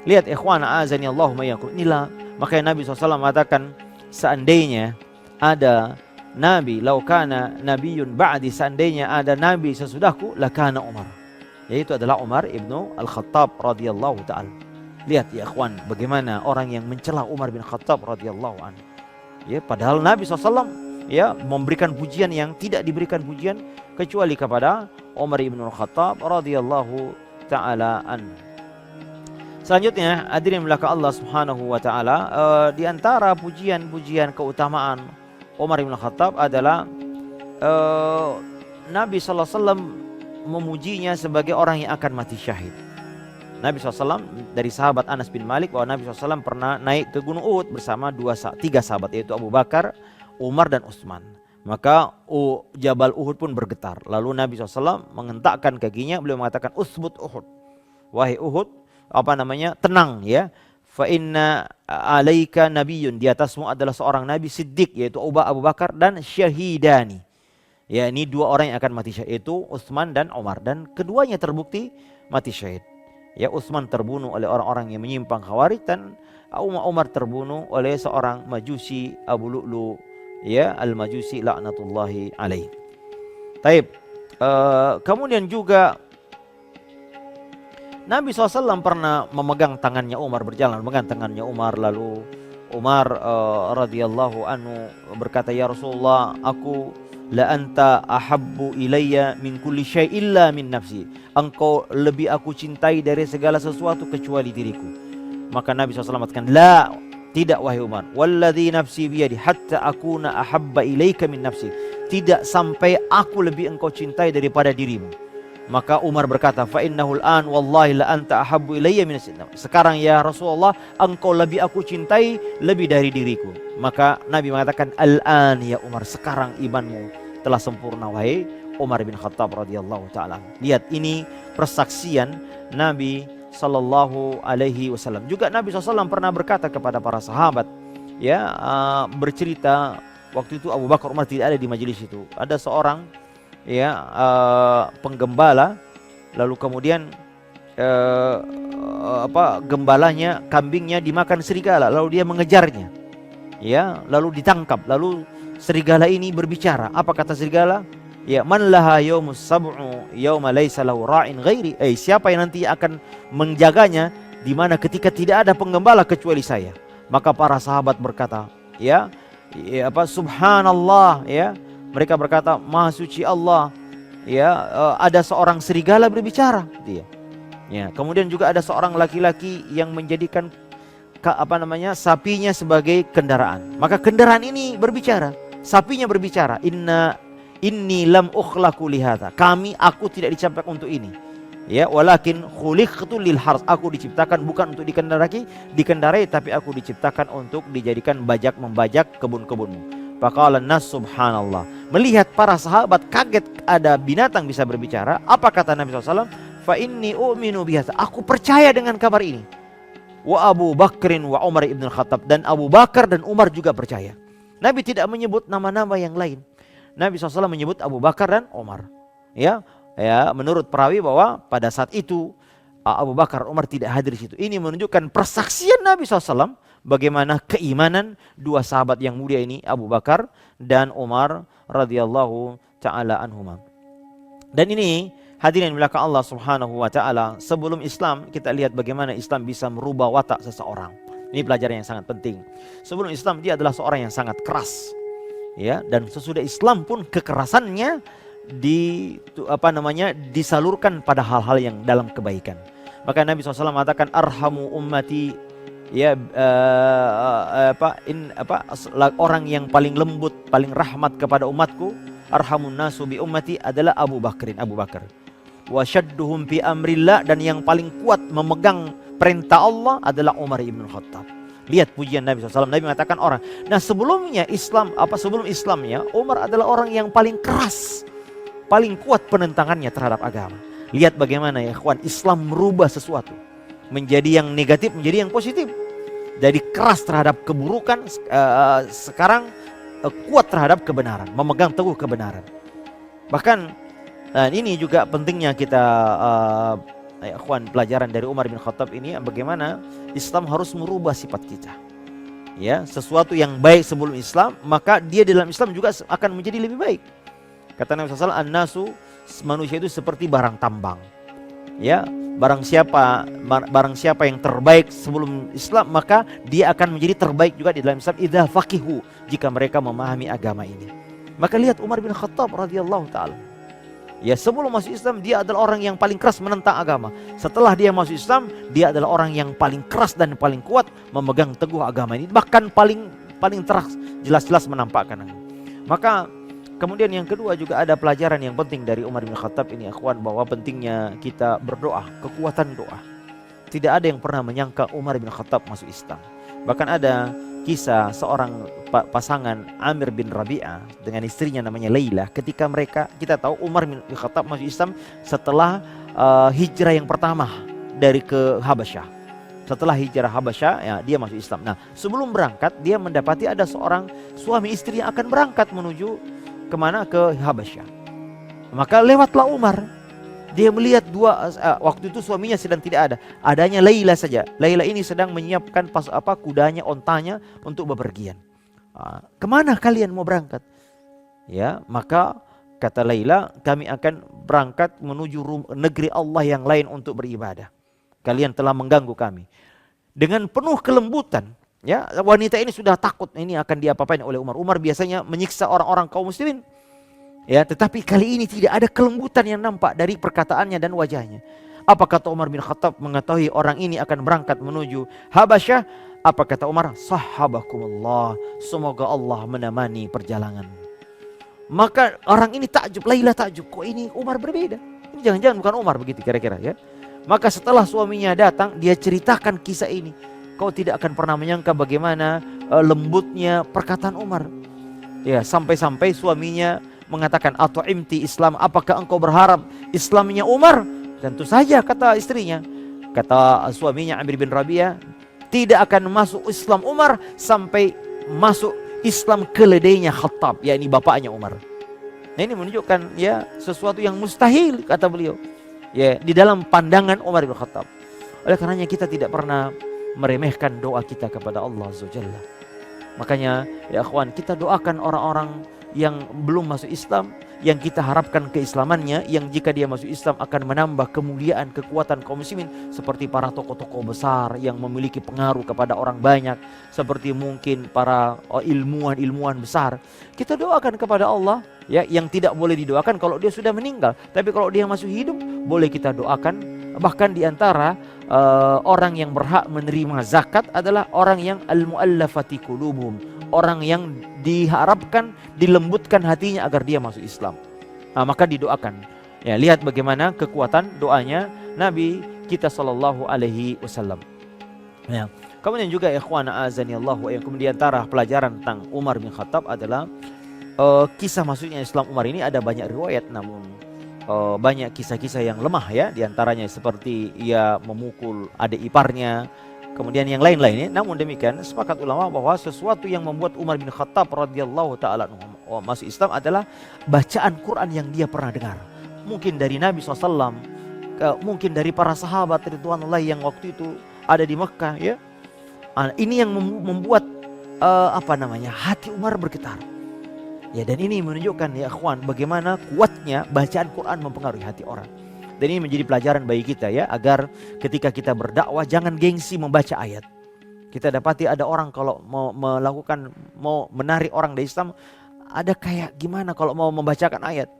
Lihat ikhwan azani Allahumma iyyakum. Inilah makanya Nabi SAW mengatakan, seandainya ada nabi, laukana nabiyun ba'di, seandainya ada nabi sesudahku, lakana Umar, yaitu adalah Umar ibnu Al-Khattab radhiyallahu ta'ala. Lihat ya ikhwan, bagaimana orang yang mencela Umar bin Khattab radhiyallahu anhu. Ya, padahal Nabi SAW ya memberikan pujian yang tidak diberikan pujian kecuali kepada Umar ibn Al-Khattab radhiyallahu ta'ala anhu. Selanjutnya, hadirin belaka Allah Subhanahu wa taala, di antara pujian-pujian keutamaan Umar ibn Al-Khattab adalah Nabi sallallahu alaihi wasallam memujinya sebagai orang yang akan mati syahid. Nabi SAW dari sahabat Anas bin Malik bahwa Nabi SAW pernah naik ke Gunung Uhud bersama tiga sahabat, yaitu Abu Bakar, Umar dan Utsman. Maka Jabal Uhud pun bergetar. Lalu Nabi SAW menghentakkan kakinya, beliau mengatakan, "Utsbut Uhud, wahai Uhud, tenang ya. Fa inna alaika nabiyyun, di atasmu adalah seorang nabi siddiq, yaitu Abu Bakar, dan syahidani, Ya, ini dua orang yang akan mati syahid, itu Utsman dan Umar, dan keduanya terbukti mati syahid. Ya, Utsman terbunuh oleh orang-orang yang menyimpang Khawarij, dan Umar terbunuh oleh seorang Majusi, Abu Lu'lu, ya, Al-Majusi laknatullahi alaih. Taib. Kemudian juga Nabi SAW pernah memegang tangannya Umar, berjalan memegang tangannya Umar, lalu Umar radhiyallahu anhu berkata, ya Rasulullah, aku la anta ahabbu ilayya min kulli syai' illa min nafsi. Engkau lebih aku cintai dari segala sesuatu kecuali diriku. Maka Nabi SAW mengatakan, la, tidak wahai Umar, walladzi nafsi biyadi hatta akuna ahabba ilaika min nafsi. Tidak sampai aku lebih engkau cintai daripada dirimu. Maka Umar berkata, fa innahul an wallahi la anta ahabbu ilayya min nafsi. Sekarang ya Rasulullah, engkau lebih aku cintai lebih dari diriku. Maka Nabi mengatakan, al-an ya Umar, sekarang imanmu telah sempurna wahai Umar bin Khattab radhiyallahu taala. Lihat, ini persaksian Nabi sallallahu alaihi wasallam. Juga Nabi SAW pernah berkata kepada para sahabat, ya, bercerita waktu itu Abu Bakar Umar tidak ada di majelis itu. Ada seorang, ya, penggembala, lalu kemudian gembalanya, kambingnya dimakan serigala, lalu dia mengejarnya, ya, lalu ditangkap, lalu serigala ini berbicara. Apa kata serigala? Ya, man laha yaumus sab'u yauma laisa lahu ra'in ghairi. Siapa yang nanti akan menjaganya di mana ketika tidak ada penggembala kecuali saya. Maka para sahabat berkata, ya, subhanallah, ya. Mereka berkata, maha suci Allah, ya, ada seorang serigala berbicara, dia. Ya, kemudian juga ada seorang laki-laki yang menjadikan sapinya sebagai kendaraan. Maka kendaraan ini berbicara, sapinya berbicara, inni lam ukhlaqu lihadza. Aku tidak diciptakan untuk ini. Ya, walakin khuliqtu lil harth. Aku diciptakan bukan untuk dikendarai, tapi aku diciptakan untuk dijadikan bajak membajak kebun-kebunmu. Faqala nas subhanallah. Melihat para sahabat kaget ada binatang bisa berbicara, apa kata Nabi SAW? Fa inni u'minu bihadza. Aku percaya dengan kabar ini. Wa Abu Bakrin wa Umar ibn Khattab. Dan Abu Bakar dan Umar juga percaya. Nabi tidak menyebut nama-nama yang lain. Nabi SAW menyebut Abu Bakar dan Umar. Ya, menurut perawi bahwa pada saat itu Abu Bakar, Umar tidak hadir di situ. Ini menunjukkan persaksian Nabi SAW bagaimana keimanan dua sahabat yang mulia ini, Abu Bakar dan Umar radhiyallahu taala anhuma. Dan ini hadirin belaka Allah Subhanahu wa taala, sebelum Islam kita lihat bagaimana Islam bisa merubah watak seseorang. Ini pelajaran yang sangat penting. Sebelum Islam dia adalah seorang yang sangat keras. Ya, dan sesudah Islam pun kekerasannya disalurkan pada hal-hal yang dalam kebaikan. Maka Nabi SAW mengatakan, arhamu ummati, ya, orang yang paling lembut, paling rahmat kepada umatku, arhamun nasu bi ummati, adalah Abu Bakar. Wa syadduhum fi amrillah, dan yang paling kuat memegang perintah Allah adalah Umar ibn Khattab. Lihat pujian Nabi SAW. Nabi mengatakan orang. Nah, sebelum Islamnya, Umar adalah orang yang paling keras, paling kuat penentangannya terhadap agama. Lihat bagaimana, ya kawan, Islam merubah sesuatu menjadi yang negatif menjadi yang positif. Jadi keras terhadap keburukan, sekarang kuat terhadap kebenaran, memegang teguh kebenaran. Bahkan ini juga pentingnya kita pelajaran dari Umar bin Khattab ini, bagaimana Islam harus merubah sifat kita. Ya, sesuatu yang baik sebelum Islam, maka dia dalam Islam juga akan menjadi lebih baik. Kata Nabi SAW, an-nasu, manusia itu seperti barang tambang. Ya, barang siapa yang terbaik sebelum Islam, maka dia akan menjadi terbaik juga di dalam Islam idza faqihu, jika mereka memahami agama ini. Maka lihat Umar bin Khattab radhiyallahu taala. Ya, sebelum masuk Islam dia adalah orang yang paling keras menentang agama. Setelah dia masuk Islam, dia adalah orang yang paling keras dan paling kuat memegang teguh agama ini. Bahkan paling terang, jelas-jelas menampakkan. Maka kemudian yang kedua juga ada pelajaran yang penting dari Umar bin Khattab ini, akhwan, bahwa pentingnya kita berdoa, kekuatan doa. Tidak ada yang pernah menyangka Umar bin Khattab masuk Islam. Bahkan ada kisah seorang pasangan, Amir bin Rabi'ah dengan istrinya namanya Laila. Ketika kita tahu Umar bin Khattab masuk Islam setelah hijrah yang pertama dari ke Habasyah. Setelah hijrah Habasyah, ya, dia masuk Islam. Nah, sebelum berangkat dia mendapati ada seorang suami istri yang akan berangkat menuju kemana? Ke Habasyah. Maka lewatlah Umar. Dia melihat waktu itu suaminya sedang tidak ada. Adanya Laila saja. Laila ini sedang menyiapkan kudanya, ontanya untuk bepergian. Kemana kalian mau berangkat? Ya, maka kata Laila, kami akan berangkat menuju negeri Allah yang lain untuk beribadah. Kalian telah mengganggu kami. Dengan penuh kelembutan, ya, wanita ini sudah takut ini akan diapa-apain oleh Umar. Umar biasanya menyiksa orang-orang kaum muslimin. Ya, tetapi kali ini tidak ada kelembutan yang nampak dari perkataannya dan wajahnya. Apa kata Umar bin Khattab mengetahui orang ini akan berangkat menuju Habasyah? Apa kata Umar? Sahabakumullah, semoga Allah menemani perjalanan. Maka orang ini takjub, Laila takjub, kok ini Umar berbeda? Ini jangan-jangan bukan Umar begitu kira-kira ya. Maka setelah suaminya datang, dia ceritakan kisah ini. Kau tidak akan pernah menyangka bagaimana lembutnya perkataan Umar. Ya, sampai-sampai suaminya mengatakan, "Atu'imti Islam, apakah engkau berharap Islamnya Umar?" Tentu saja, kata istrinya. Kata suaminya Amir bin Rabi'ah, tidak akan masuk Islam Umar sampai masuk Islam keledainya Khattab, yakni bapaknya Umar. Nah, ini menunjukkan ya sesuatu yang mustahil, kata beliau. Ya, di dalam pandangan Umar bin Khattab. Oleh karenanya kita tidak pernah meremehkan doa kita kepada Allah Azza wa Jalla. Makanya ya akhwan, kita doakan orang-orang yang belum masuk Islam, yang kita harapkan keislamannya, yang jika dia masuk Islam akan menambah kemuliaan, kekuatan kaum muslimin, seperti para tokoh-tokoh besar yang memiliki pengaruh kepada orang banyak, seperti mungkin para ilmuwan besar. Kita doakan kepada Allah ya, yang tidak boleh didoakan kalau dia sudah meninggal, tapi kalau dia masih hidup boleh kita doakan. Bahkan di antara orang yang berhak menerima zakat adalah orang yang al-muallafati qulubuhum, orang yang diharapkan dilembutkan hatinya agar dia masuk Islam. Maka didoakan. Ya, lihat bagaimana kekuatan doanya Nabi kita sallallahu alaihi wasallam. Ya. Kemudian juga ikhwan azanillahu wa kemudian antara pelajaran tentang Umar bin Khattab adalah kisah masuknya Islam Umar ini ada banyak riwayat, namun banyak kisah-kisah yang lemah ya, diantaranya seperti ia memukul adik iparnya, kemudian yang lain-lainnya. Namun demikian sepakat ulama bahwa sesuatu yang membuat Umar bin Khattab radhiyallahu taala masuk Islam adalah bacaan Quran yang dia pernah dengar, mungkin dari Nabi SAW, mungkin dari para sahabat ridwanullah yang waktu itu ada di Mekah ya. Ini yang membuat hati Umar bergetar. Ya, dan ini menunjukkan ya akhwan bagaimana kuatnya bacaan Quran mempengaruhi hati orang. Dan ini menjadi pelajaran bagi kita ya, agar ketika kita berdakwah jangan gengsi membaca ayat. Kita dapati ada orang kalau mau menarik orang dari Islam, ada kayak gimana kalau mau membacakan ayat.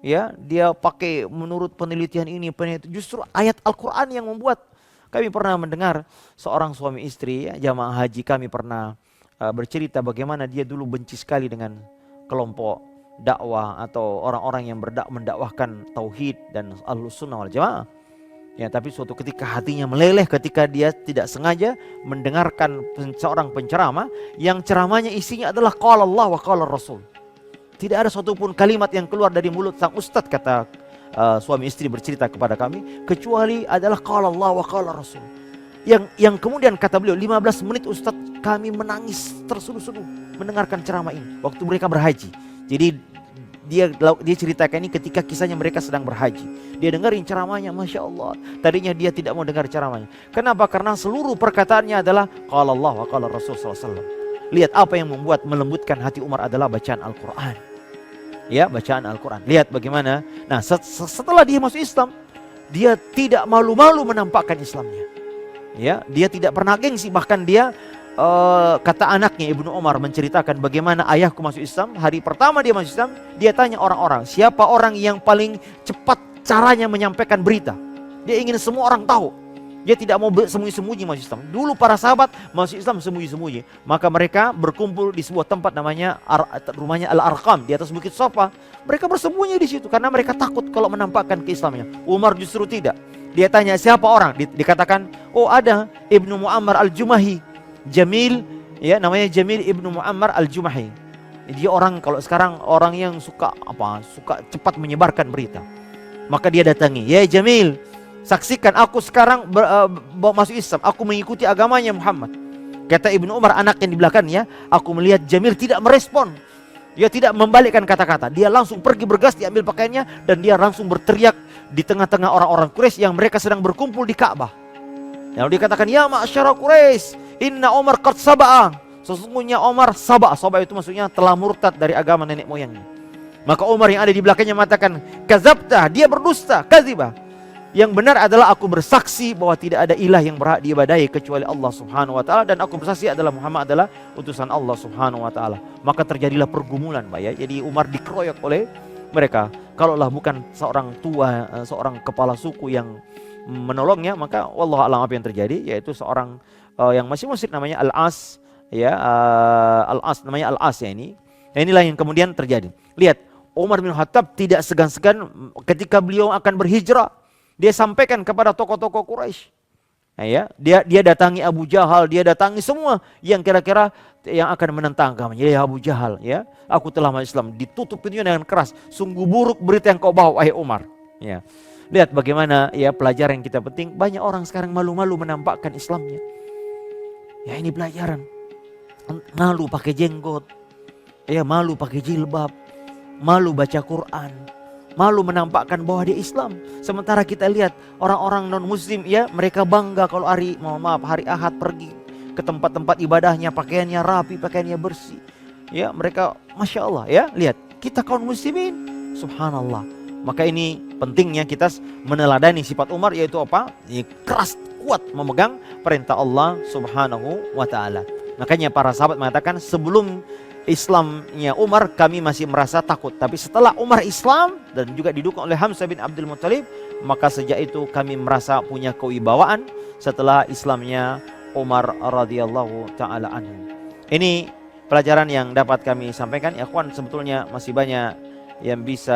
Ya, dia pakai menurut penelitian ini, justru ayat Al-Quran yang membuat. Kami pernah mendengar seorang suami istri ya, jamaah haji kami pernah bercerita bagaimana dia dulu benci sekali dengan kelompok dakwah atau orang-orang yang mendakwahkan tauhid dan Ahlus Sunnah wal Jamaah. Ya, tapi suatu ketika hatinya meleleh ketika dia tidak sengaja mendengarkan seorang penceramah yang ceramahnya isinya adalah qala Allah wa qala Rasul. Tidak ada satupun kalimat yang keluar dari mulut sang ustadz, kata suami istri bercerita kepada kami, kecuali adalah qala Allah wa qala Rasul. Yang kemudian kata beliau 15 menit ustadz kami menangis tersuduh-suduh mendengarkan ceramah ini waktu mereka berhaji. Jadi dia ceritakan ini ketika kisahnya mereka sedang berhaji. Dia dengarin ceramahnya, Masya Allah. Tadinya dia tidak mau dengar ceramahnya. Kenapa? Karena seluruh perkataannya adalah qala Allah wa qala Rasul SAW. Lihat apa yang membuat melembutkan hati Umar adalah bacaan Al-Quran. Ya, bacaan Al-Quran. Lihat bagaimana. Nah, setelah dia masuk Islam, dia tidak malu-malu menampakkan Islamnya. Ya, dia tidak pernah gengsi, bahkan dia kata anaknya Ibnu Umar menceritakan bagaimana ayahku masuk Islam. Hari pertama dia masuk Islam, dia tanya orang-orang, siapa orang yang paling cepat caranya menyampaikan berita. Dia ingin semua orang tahu. Dia tidak mau sembunyi-sembunyi masuk Islam. Dulu para sahabat masuk Islam sembunyi-sembunyi. Maka mereka berkumpul di sebuah tempat namanya rumahnya Al-Arqam di atas Bukit Safa. Mereka bersembunyi di situ karena mereka takut kalau menampakkan keislamannya. Umar justru tidak. Dia tanya siapa orang, dikatakan, oh ada Ibnu Muammar Al-Jumahi, Jamil, ya namanya Jamil Ibnu Muammar Al-Jumahi. Dia orang, kalau sekarang orang yang suka cepat menyebarkan berita. Maka dia datangi, ya Jamil, saksikan aku sekarang masuk Islam, aku mengikuti agamanya Muhammad. Kata Ibnu Umar, anak yang di belakangnya, aku melihat Jamil tidak merespon. Dia tidak membalikkan kata-kata. Dia langsung pergi bergas, diambil pakaiannya, dan dia langsung berteriak di tengah-tengah orang-orang Quraisy yang mereka sedang berkumpul di Ka'bah. Lalu dikatakan, ya ma'asyara Quraisy, inna Umar qad saba'a. Sesungguhnya Umar sabah. Sabah itu maksudnya telah murtad dari agama nenek moyangnya. Maka Umar yang ada di belakangnya mengatakan, kazabta, dia berdusta, kazibah. Yang benar adalah aku bersaksi bahwa tidak ada ilah yang berhak diibadahi kecuali Allah Subhanahu wa taala, dan aku bersaksi adalah Muhammad adalah utusan Allah Subhanahu wa taala. Maka terjadilah pergumulan, Pak ya. Jadi Umar dikeroyok oleh mereka. Kalaulah bukan seorang tua, seorang kepala suku yang menolongnya, maka wallahu a'lam apa yang terjadi, yaitu seorang yang masih musyrik namanya Al-As, ya, Al-As namanya Al-As ya ini. Nah, inilah yang kemudian terjadi. Lihat, Umar bin Khattab tidak segan-segan ketika beliau akan berhijrah. Dia sampaikan kepada tokoh-tokoh Quraisy. Nah, ya, dia datangi Abu Jahal, dia datangi semua yang kira-kira yang akan menentang agamanya. Ya Abu Jahal, ya, aku telah masuk Islam. Ditutup pintunya dengan keras. Sungguh buruk berita yang kau bawa, wahai Umar. Ya. Lihat bagaimana ya pelajaran yang kita penting. Banyak orang sekarang malu-malu menampakkan Islamnya. Ya, ini pelajaran. Malu pakai jenggot. Ya, malu pakai jilbab. Malu baca Quran. Malu menampakkan bahwa dia Islam. Sementara kita lihat orang-orang non-muslim, ya, mereka bangga kalau hari Ahad pergi ke tempat-tempat ibadahnya, pakaiannya rapi, pakaiannya bersih. Ya, mereka Masya Allah, ya, lihat. Kita kaum muslimin, subhanallah. Maka ini pentingnya kita meneladani sifat Umar, yaitu apa? Ini keras, kuat memegang perintah Allah Subhanahu wa ta'ala. Makanya para sahabat mengatakan, sebelum Islamnya Umar kami masih merasa takut, tapi setelah Umar Islam dan juga didukung oleh Hamzah bin Abdul Muttalib, maka sejak itu kami merasa punya kewibawaan setelah Islamnya Umar radhiyallahu taala anhu. Ini pelajaran yang dapat kami sampaikan, ya kawan. Sebetulnya masih banyak yang bisa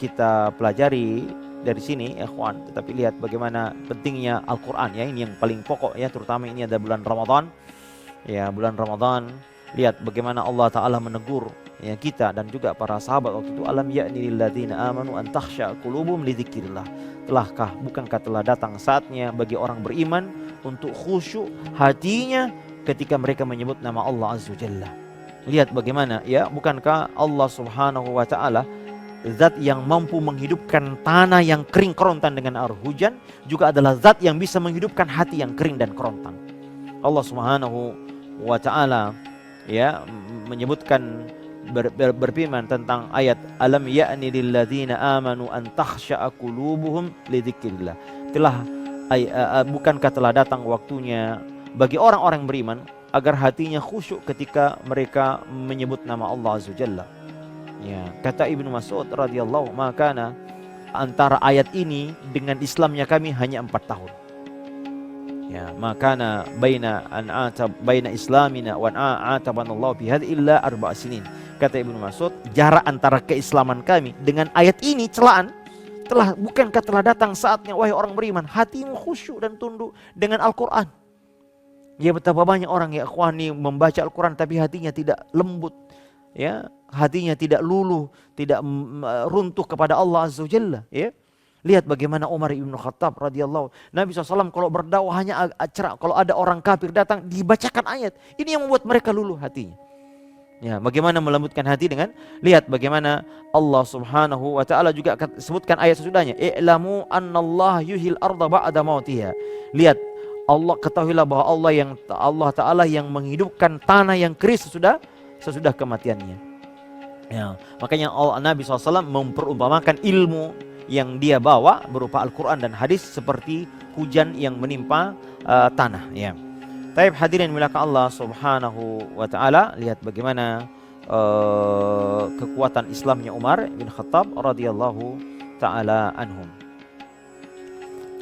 kita pelajari dari sini, ya kawan. Tetapi lihat bagaimana pentingnya Al-Quran, ya, ini yang paling pokok, ya, terutama ini ada bulan Ramadan, ya, bulan Ramadan. Lihat bagaimana Allah Ta'ala menegur, ya, kita dan juga para sahabat waktu itu. Alam ya'ni lilladzina amanu an takhsha qulubuhum li dzikrillah. Bukankah telah datang saatnya bagi orang beriman untuk khusyuk hatinya ketika mereka menyebut nama Allah Azza wa Jalla. Lihat bagaimana, ya, bukankah Allah Subhanahu wa Ta'ala zat yang mampu menghidupkan tanah yang kering kerontang dengan air hujan, juga adalah zat yang bisa menghidupkan hati yang kering dan kerontang. Allah Subhanahu wa Ta'ala, ya, menyebutkan berfirman tentang ayat alam ya'ni lilladzina amanu an takhsha'a qulubuhum li dzikrillah. Bukankah telah datang waktunya bagi orang-orang beriman agar hatinya khusyuk ketika mereka menyebut nama Allah Azza Jalla. Ya, kata Ibnu Mas'ud radhiyallahu, makana antara ayat ini dengan Islamnya kami hanya 4 tahun. Ya, makana baina islamina wa a'tabanallahu fi hadhi illa 4 sinin. Kata Ibnu Mas'ud, jarak antara keislaman kami dengan ayat ini celaan, bukankah telah datang saatnya wahai orang beriman, hatimu khusyuk dan tunduk dengan Al-Quran. Ya, betapa banyak orang, ya ikhwani, membaca Al-Quran tapi hatinya tidak lembut, ya, hatinya tidak luluh, tidak runtuh kepada Allah Azza wa Jalla, ya. Lihat bagaimana Umar ibn Khattab radhiyallahu. Nabi SAW kalau berdakwah hanya acara, kalau ada orang kafir datang dibacakan ayat. Ini yang membuat mereka luluh hatinya. Ya, bagaimana melembutkan hati dengan lihat bagaimana Allah Subhanahu wa Ta'ala juga akan sebutkan ayat sesudahnya. I'lamu annallaha yuhyil arda ba'da mautiha. Lihat, Allah, ketahuilah bahwa Allah Ta'ala yang menghidupkan tanah yang keris sesudah kematiannya. Ya, makanya Nabi SAW memperumpamakan ilmu yang dia bawa berupa Al-Quran dan hadis seperti hujan yang menimpa tanah, ya. Taib hadirin milakan Allah Subhanahu wa Ta'ala. Lihat bagaimana kekuatan Islamnya Umar bin Khattab radhiyallahu ta'ala anhum.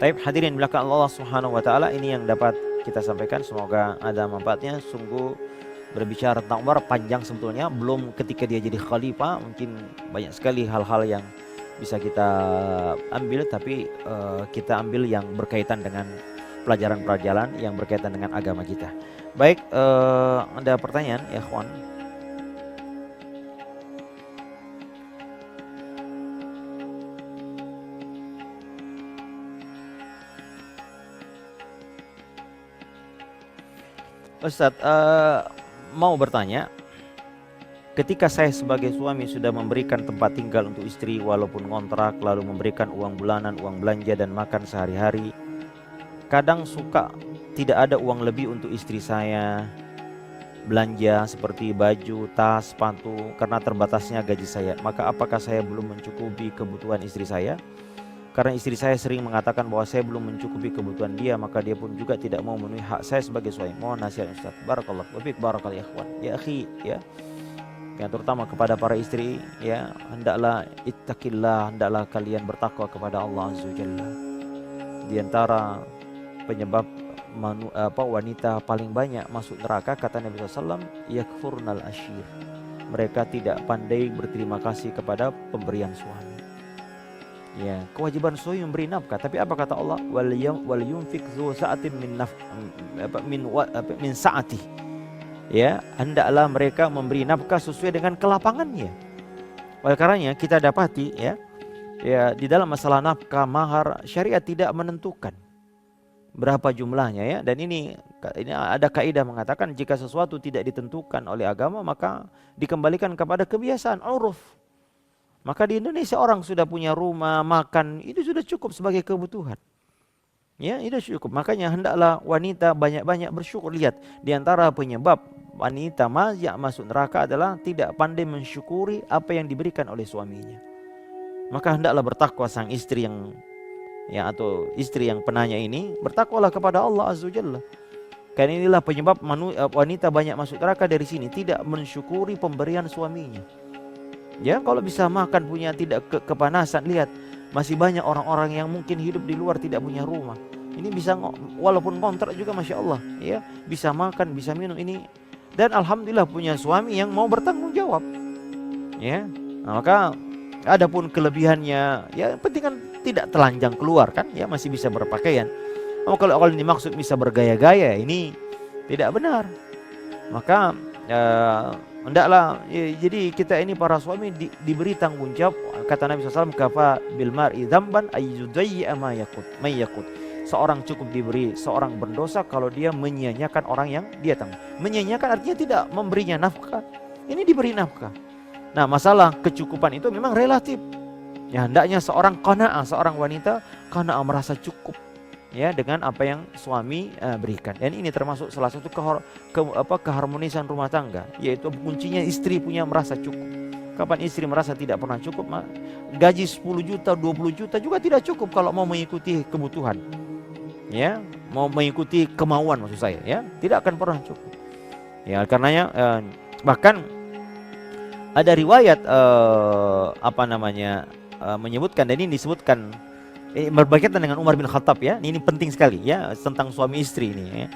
Taib hadirin milakan Allah Subhanahu wa Ta'ala. Ini yang dapat kita sampaikan, semoga ada manfaatnya. Sungguh berbicara tentang Umar panjang sebetulnya, belum ketika dia jadi khalifah, mungkin banyak sekali hal-hal yang bisa kita ambil, tapi kita ambil yang berkaitan dengan pelajaran-pelajaran yang berkaitan dengan agama kita. Baik, ada pertanyaan ya kawan? Ustadz mau bertanya, ketika saya sebagai suami sudah memberikan tempat tinggal untuk istri walaupun kontrak, lalu memberikan uang bulanan, uang belanja dan makan sehari-hari, kadang suka tidak ada uang lebih untuk istri saya belanja seperti baju, tas, sepatu karena terbatasnya gaji saya. Maka apakah saya belum mencukupi kebutuhan istri saya? Karena istri saya sering mengatakan bahwa saya belum mencukupi kebutuhan dia, maka dia pun juga tidak mau memenuhi hak saya sebagai suami. Mohon nasihat Ustaz. Barakallahu fiik, barakallahu ya ikhwan. Ya akhi, ya. Yang terutama kepada para istri, ya, hendaklah ittaqillah, hendaklah kalian bertakwa kepada Allah Azza wa Jalla. Di antara penyebab wanita paling banyak masuk neraka, kata Nabi SAW, yakfurnal ashir, mereka tidak pandai berterima kasih kepada pemberian suami. Ya, kewajiban suami memberi nafkah, tapi apa kata Allah? Wal yunfik dzu sa'atin min sa'ati. Ya, hendaklah mereka memberi nafkah sesuai dengan kelapangannya. Oleh karenanya kita dapati ya di dalam masalah nafkah mahar, syariat tidak menentukan berapa jumlahnya ya. Dan ini ada kaidah mengatakan jika sesuatu tidak ditentukan oleh agama maka dikembalikan kepada kebiasaan uruf. Maka di Indonesia orang sudah punya rumah, makan, itu sudah cukup sebagai kebutuhan. Ya, itu cukup. Makanya hendaklah wanita banyak-banyak bersyukur. Lihat, di antara penyebab wanita masuk neraka adalah tidak pandai mensyukuri apa yang diberikan oleh suaminya. Maka hendaklah bertakwa sang istri atau istri yang penanya ini, bertakwalah kepada Allah Azza wa Jalla. Karena inilah penyebab wanita banyak masuk neraka dari sini, tidak mensyukuri pemberian suaminya. Ya, kalau bisa makan punya tidak kepanasan, lihat masih banyak orang-orang yang mungkin hidup di luar tidak punya rumah. Ini bisa walaupun kontrak juga masya Allah, ya bisa makan, bisa minum ini, dan alhamdulillah punya suami yang mau bertanggung jawab. Ya, nah, maka adapun kelebihannya, ya penting kan tidak telanjang keluar kan, ya masih bisa berpakaian. Kalau dimaksud bisa bergaya-gaya, ini tidak benar. Maka hendaklah jadi kita ini para suami diberi tanggung jawab. Kata Nabi SAW, kafa bil mar'i dzamban ayyudayya ma yakut. Seorang cukup diberi seorang berdosa kalau dia menyia-nyiakan orang yang dia tanggung. Menyia-nyiakan artinya tidak memberinya nafkah. Ini diberi nafkah. Nah, masalah kecukupan itu memang relatif. Ya, hendaknya seorang qanaah, seorang wanita qanaah, merasa cukup ya dengan apa yang suami berikan. Dan ini termasuk salah satu keharmonisan rumah tangga, yaitu kuncinya istri punya merasa cukup. Kapan istri merasa tidak pernah cukup, gaji 10 juta, 20 juta juga tidak cukup kalau mau mengikuti kebutuhan. Ya, mau mengikuti kemauan maksud saya, ya, tidak akan pernah cukup. Ya, karenanya bahkan ada riwayat menyebutkan, dan ini disebutkan berkaitan dengan Umar bin Khattab ya. Ini penting sekali ya tentang suami istri ini ya.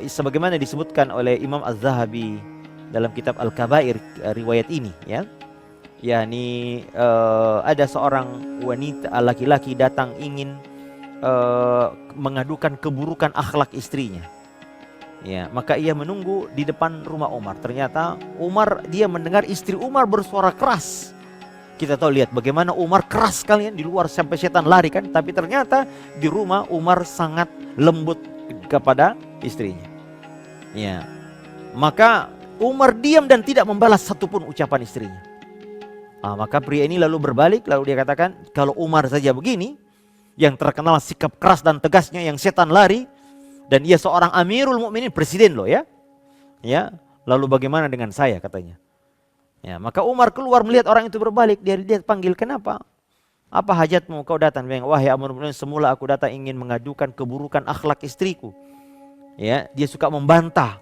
Sebagaimana disebutkan oleh Imam Az-Zahabi dalam kitab Al-Kabair riwayat ini ya. Yakni ada seorang wanita laki-laki datang ingin mengadukan keburukan akhlak istrinya. Ya, maka ia menunggu di depan rumah Umar. Ternyata dia mendengar istri Umar bersuara keras. Kita tahu, lihat bagaimana Umar keras kalian di luar sampai setan lari kan. Tapi ternyata di rumah Umar sangat lembut kepada istrinya. Ya, maka Umar diam dan tidak membalas satupun ucapan istrinya. Maka pria ini lalu berbalik, lalu dia katakan, kalau Umar saja begini, yang terkenal sikap keras dan tegasnya, yang setan lari, dan ia seorang Amirul Mukminin, presiden loh ya. Ya, lalu bagaimana dengan saya, katanya. Ya, maka Umar keluar melihat orang itu berbalik, dia panggil, kenapa? Apa hajatmu kau datang? Wahai Amirul Mukminin, semula aku datang ingin mengadukan keburukan akhlak istriku. Ya, dia suka membantah.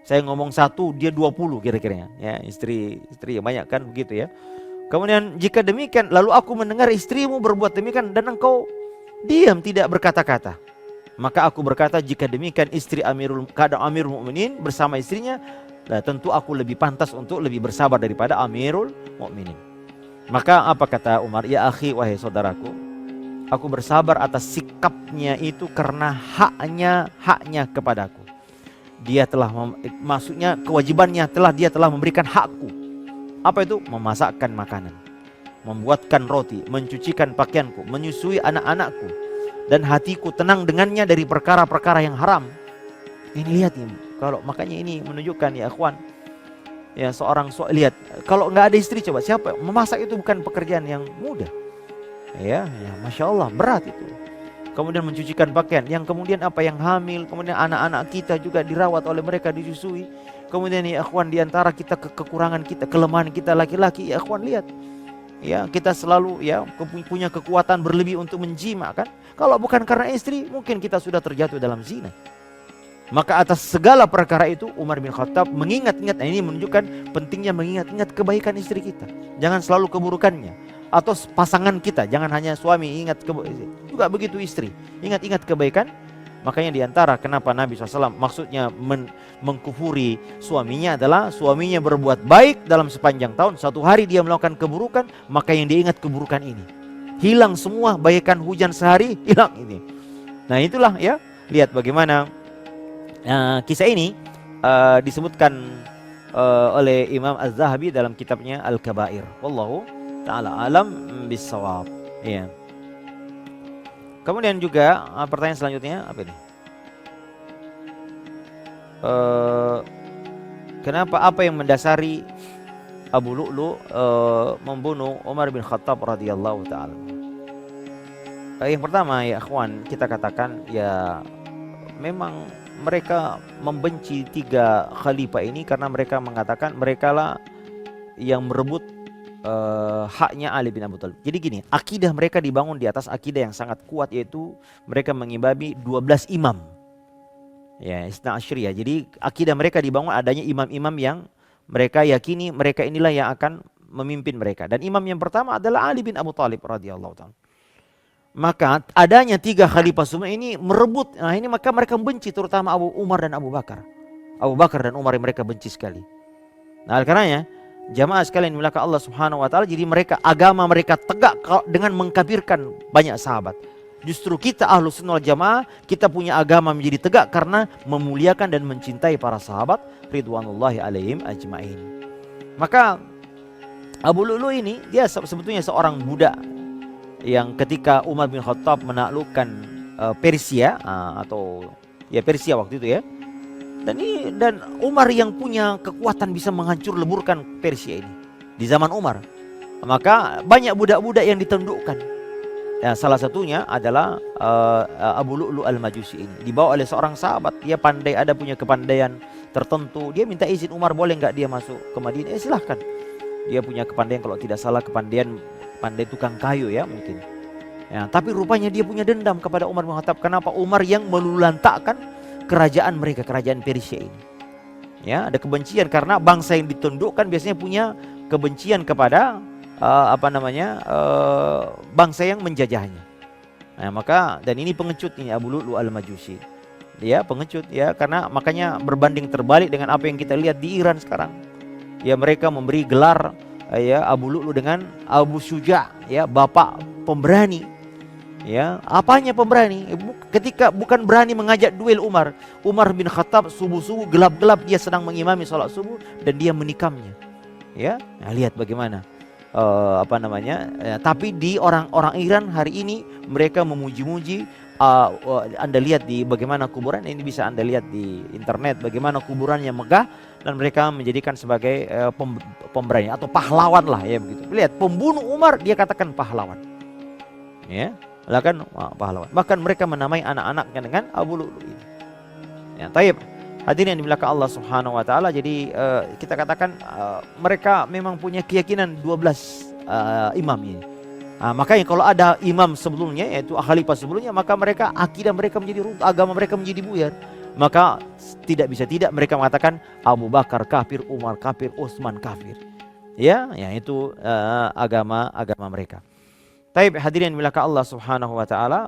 Saya ngomong 1, dia 20 kira-kira ya. Istri banyak kan begitu ya. Kemudian jika demikian, lalu aku mendengar istrimu berbuat demikian dan engkau diam tidak berkata-kata. Maka aku berkata, jika demikian istri Amirul Mukminin bersama istrinya, tentu aku lebih pantas untuk lebih bersabar daripada Amirul Mukminin. Maka apa kata Umar? Ya akhi, wahai saudaraku, aku bersabar atas sikapnya itu karena haknya kepadaku. Dia telah maksudnya kewajibannya dia telah memberikan hakku. Apa itu? Memasakkan makanan, membuatkan roti, mencucikan pakaianku, menyusui anak-anakku, dan hatiku tenang dengannya dari perkara-perkara yang haram. Ini lihat nih, makanya ini menunjukkan ya akhwan, Ya lihat, kalau nggak ada istri, coba siapa memasak? Itu bukan pekerjaan yang mudah. Ya, masya Allah, berat itu. Kemudian mencucikan pakaian, yang kemudian yang hamil, kemudian anak-anak kita juga dirawat oleh mereka, disusui. Kemudian ya akhwan, diantara kita kekurangan kita, kelemahan kita laki-laki, ya akhwan, lihat, ya kita selalu ya punya kekuatan berlebih untuk menjima kan. Kalau bukan karena istri, mungkin kita sudah terjatuh dalam zina. Maka atas segala perkara itu Umar bin Khattab mengingat-ingat, ini menunjukkan pentingnya mengingat-ingat kebaikan istri kita. Jangan selalu keburukannya. Atau pasangan kita, jangan hanya suami ingat juga begitu istri. Ingat-ingat kebaikan. Makanya diantara kenapa Nabi SAW maksudnya mengkufuri suaminya adalah suaminya berbuat baik dalam sepanjang tahun. Satu hari dia melakukan keburukan, maka yang diingat keburukan ini. Hilang semua bagaikan hujan sehari, hilang ini. Nah itulah ya, lihat bagaimana kisah ini disebutkan oleh Imam Az-Zahabi dalam kitabnya Al-Kabair. Wallahu ta'ala alam bissawab. Ya. Kemudian juga pertanyaan selanjutnya apa ini? Kenapa, apa yang mendasari Abu Lu'lu membunuh Umar bin Khattab radhiyallahu ta'ala? Yang pertama ya akhwan, kita katakan ya memang mereka membenci 3 khalifah ini karena mereka mengatakan mereka lah yang merebut haknya Ali bin Abi Thalib. Jadi gini, akidah mereka dibangun di atas akidah yang sangat kuat, yaitu mereka mengimami 12 imam. Ya, Isna Asyriyah. Jadi akidah mereka dibangun adanya imam-imam yang mereka yakini mereka inilah yang akan memimpin mereka. Dan imam yang pertama adalah Ali bin Abi Thalib radhiyallahu ta'ala. Maka adanya 3 khalifah semua ini merebut. Nah ini maka mereka benci, terutama Abu Umar dan Abu Bakar. Abu Bakar dan Umar mereka benci sekali. Nah karenanya jamaah sekalian dimulakan Allah Subhanahu wa taala, jadi mereka agama mereka tegak dengan mengkafirkan banyak sahabat. Justru kita Ahlus Sunnah wal Jamaah, kita punya agama menjadi tegak karena memuliakan dan mencintai para sahabat ridwanullahi alaihim ajmain. Maka Abu Lu'lu ini dia sebetulnya seorang budak yang ketika Umar bin Khattab menaklukkan Persia atau ya Persia waktu itu ya, dan Umar yang punya kekuatan bisa menghancur leburkan Persia ini di zaman Umar, maka banyak budak-budak yang ditundukkan. Ya, salah satunya adalah Abu Lu'lu al-Majusi ini dibawa oleh seorang sahabat. Dia pandai, ada punya kepandaian tertentu. Dia minta izin Umar, boleh nggak dia masuk ke Madinah? Silahkan. Dia punya kepandaian, kalau tidak salah kepandaian pandai tukang kayu ya mungkin. Ya, tapi rupanya dia punya dendam kepada Umar bin Khattab. Kenapa? Umar yang melulantakkan kerajaan mereka, kerajaan Persia ini. Ya, ada kebencian karena bangsa yang ditundukkan biasanya punya kebencian kepada bangsa yang menjajahnya. Nah, maka dan ini pengecut ini Abu Lu'lu al-Majusi. Dia pengecut ya, karena makanya berbanding terbalik dengan apa yang kita lihat di Iran sekarang. Ya, mereka memberi gelar ya Abu Lu'lu dengan Abu Syuja, ya bapak pemberani. Ya, apanya pemberani? Ketika bukan berani mengajak duel Umar bin Khattab subuh-subuh gelap-gelap dia sedang mengimami salat subuh dan dia menikamnya. Ya, nah, lihat bagaimana tapi di orang-orang Iran hari ini mereka memuji-muji. Anda lihat di bagaimana kuburan ini, bisa Anda lihat di internet bagaimana kuburannya megah, dan mereka menjadikan sebagai pemberani atau pahlawan lah ya begitu. Lihat, pembunuh Umar dia katakan pahlawan. Ya, kan pahlawan. Bahkan mereka menamai anak-anaknya dengan Abu Lu'lu ini. Ya, taib. Hadirin yang dimuliakan Allah Subhanahu wa taala. Jadi kita katakan mereka memang punya keyakinan 12 imam ini. Makanya kalau ada imam sebelumnya, yaitu khalifah sebelumnya, maka mereka akidah mereka menjadi runtuh, agama mereka menjadi buyar. Maka tidak bisa tidak mereka mengatakan Abu Bakar kafir, Umar kafir, Utsman kafir. Ya itu agama mereka. Taib, hadirin yang dimuliakan Allah Subhanahu wa taala.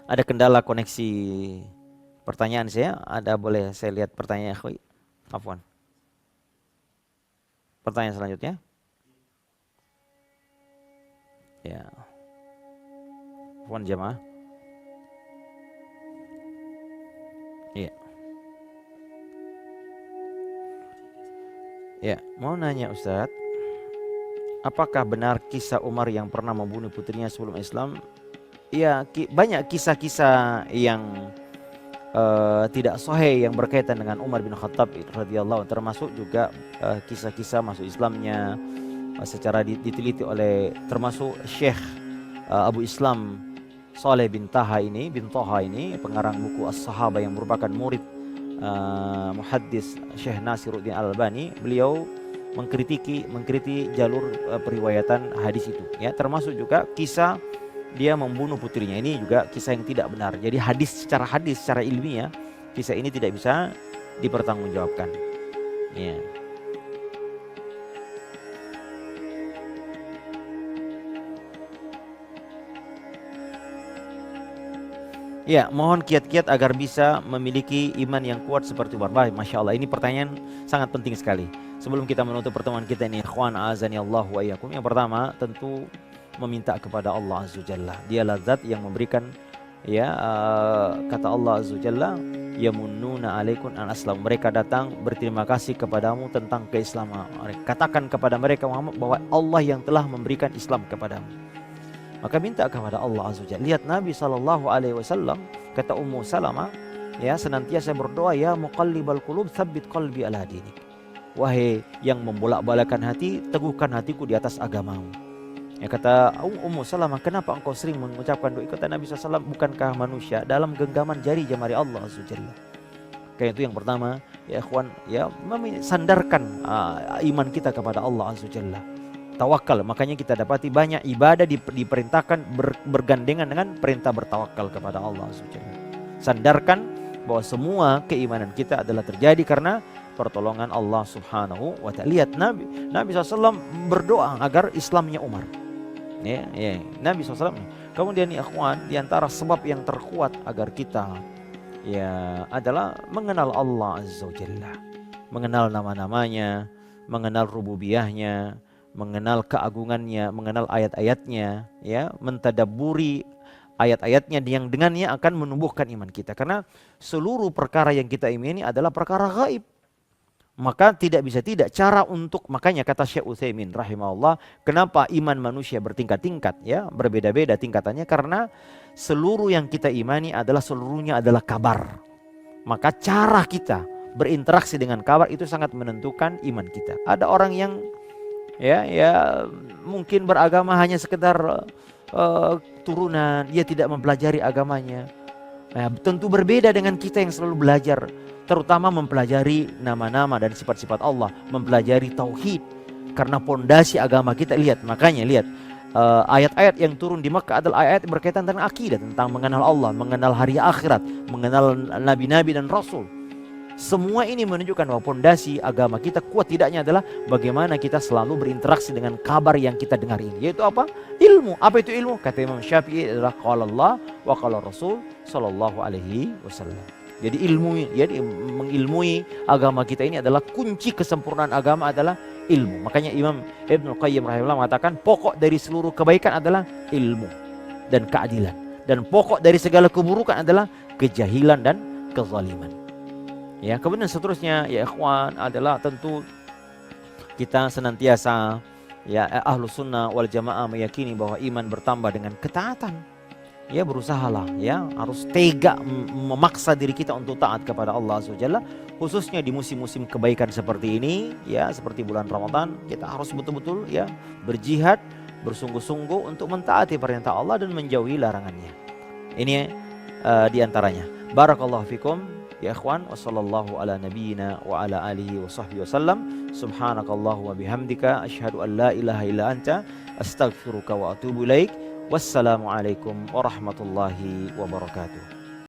Ada kendala koneksi pertanyaan saya. Boleh saya lihat pertanyaan akhi? Afwan. Pertanyaan selanjutnya. Ya. Afwan jamaah. Iya. Ya, mau nanya Ustadz, apakah benar kisah Umar yang pernah membunuh putrinya sebelum Islam? Ya, banyak kisah-kisah yang tidak sahih yang berkaitan dengan Umar bin Khattab radhiyallahu, termasuk juga kisah-kisah masuk Islamnya secara diteliti oleh termasuk Syekh Abu Islam Saleh bin Taha ini, pengarang buku As-Sahaba yang merupakan murid muhaddis Syekh Nasiruddin Al-Albani. Beliau mengkritik jalur periwayatan hadis itu, ya, termasuk juga kisah dia membunuh putrinya. Ini juga kisah yang tidak benar. Jadi secara ilmiah kisah ini tidak bisa dipertanggungjawabkan, ya. Ya, mohon kiat-kiat agar bisa memiliki iman yang kuat seperti Umar. Baik, Masya Allah, ini pertanyaan sangat penting sekali. Sebelum kita menutup pertemuan kita ini, ikhwan azani Allah wa iyyakum, yang pertama tentu meminta kepada Allah Azza Jalla. Dialah zat yang memberikan, ya, kata Allah Azza Jalla, yamunnuna alaikum an aslam. Mereka datang berterima kasih kepadamu tentang keislaman. Katakan kepada mereka Muhammad bahwa Allah yang telah memberikan Islam kepadamu. Maka minta kepada Allah Azza Jalla. Lihat Nabi SAW, kata Ummu Salamah, ya, senantiasa berdoa, ya muqallibal qulub tsabbit qalbi ala dinik. Wahai yang membolak-balakan hati, teguhkan hatiku di atas agamamu. Ya, kata Ummu Salamah, kenapa engkau sering mengucapkan doa? Kata Nabi SAW, bukankah manusia dalam genggaman jari jemari Allah Azza Jalla? Kayak itu yang pertama, ya ikhwan, ya, sandarkan iman kita kepada Allah Azza Jalla. Tawakal, makanya kita dapati banyak ibadah diperintahkan bergandengan dengan perintah bertawakal kepada Allah Azza Jalla. Sandarkan bahwa semua keimanan kita adalah terjadi karena pertolongan Allah Subhanahu wa ta'ala. Lihat Nabi SAW berdoa agar Islamnya Umar. Ya, Nabi SAW. Kemudian ikhwan, di antara sebab yang terkuat agar kita, ya, adalah mengenal Allah Azza Jalla, mengenal nama-namanya, mengenal rububiyahnya, mengenal keagungannya, mengenal ayat-ayatnya, ya, mentadabburi ayat-ayatnya yang dengannya akan menumbuhkan iman kita. Karena seluruh perkara yang kita imani adalah perkara gaib. Maka tidak bisa tidak cara untuk, makanya kata Syekh Utsaimin rahimahullah, kenapa iman manusia bertingkat-tingkat, ya, berbeda-beda tingkatannya, karena seluruh yang kita imani seluruhnya adalah kabar. Maka cara kita berinteraksi dengan kabar itu sangat menentukan iman kita. Ada orang yang ya mungkin beragama hanya sekedar turunan, dia tidak mempelajari agamanya. Nah, tentu berbeda dengan kita yang selalu belajar, terutama mempelajari nama-nama dan sifat-sifat Allah, mempelajari tauhid. Karena pondasi agama kita, makanya lihat ayat-ayat yang turun di Makkah adalah ayat yang berkaitan dengan akidah, tentang mengenal Allah, mengenal hari akhirat, mengenal nabi-nabi dan rasul. Semua ini menunjukkan bahwa pondasi agama kita kuat tidaknya adalah bagaimana kita selalu berinteraksi dengan kabar yang kita dengar ini, yaitu apa? Ilmu. Apa itu ilmu? Kata Imam Syafi'i adalah qala Allah wa qala Rasul sallallahu alaihi wasallam. Jadi mengilmui agama kita ini adalah kunci kesempurnaan agama adalah ilmu. Makanya Imam Ibnu Qayyim rahimahullah mengatakan pokok dari seluruh kebaikan adalah ilmu dan keadilan, dan pokok dari segala keburukan adalah kejahilan dan kezaliman. Ya, kemudian seterusnya, ya ikhwan, adalah tentu kita senantiasa, ya, Ahlus Sunnah wal Jamaah meyakini bahwa iman bertambah dengan ketaatan. Ya, berusahalah, ya, harus tega memaksa diri kita untuk taat kepada Allah Azza Jalla, khususnya di musim-musim kebaikan seperti ini, ya, seperti bulan Ramadan. Kita harus betul-betul, ya, berjihad, bersungguh-sungguh untuk mentaati perintah Allah dan menjauhi larangannya. Ini di antaranya. Barakallahu fikum. Ya ikhwan, wa sallallahu ala nabiyyina wa ala alihi wa sahbihi wasallam. Subhanakallahu wa bihamdika asyhadu an la ilaha illa anta astaghfiruka wa atubu ilaik. Wassalamualaikum warahmatullahi wabarakatuh.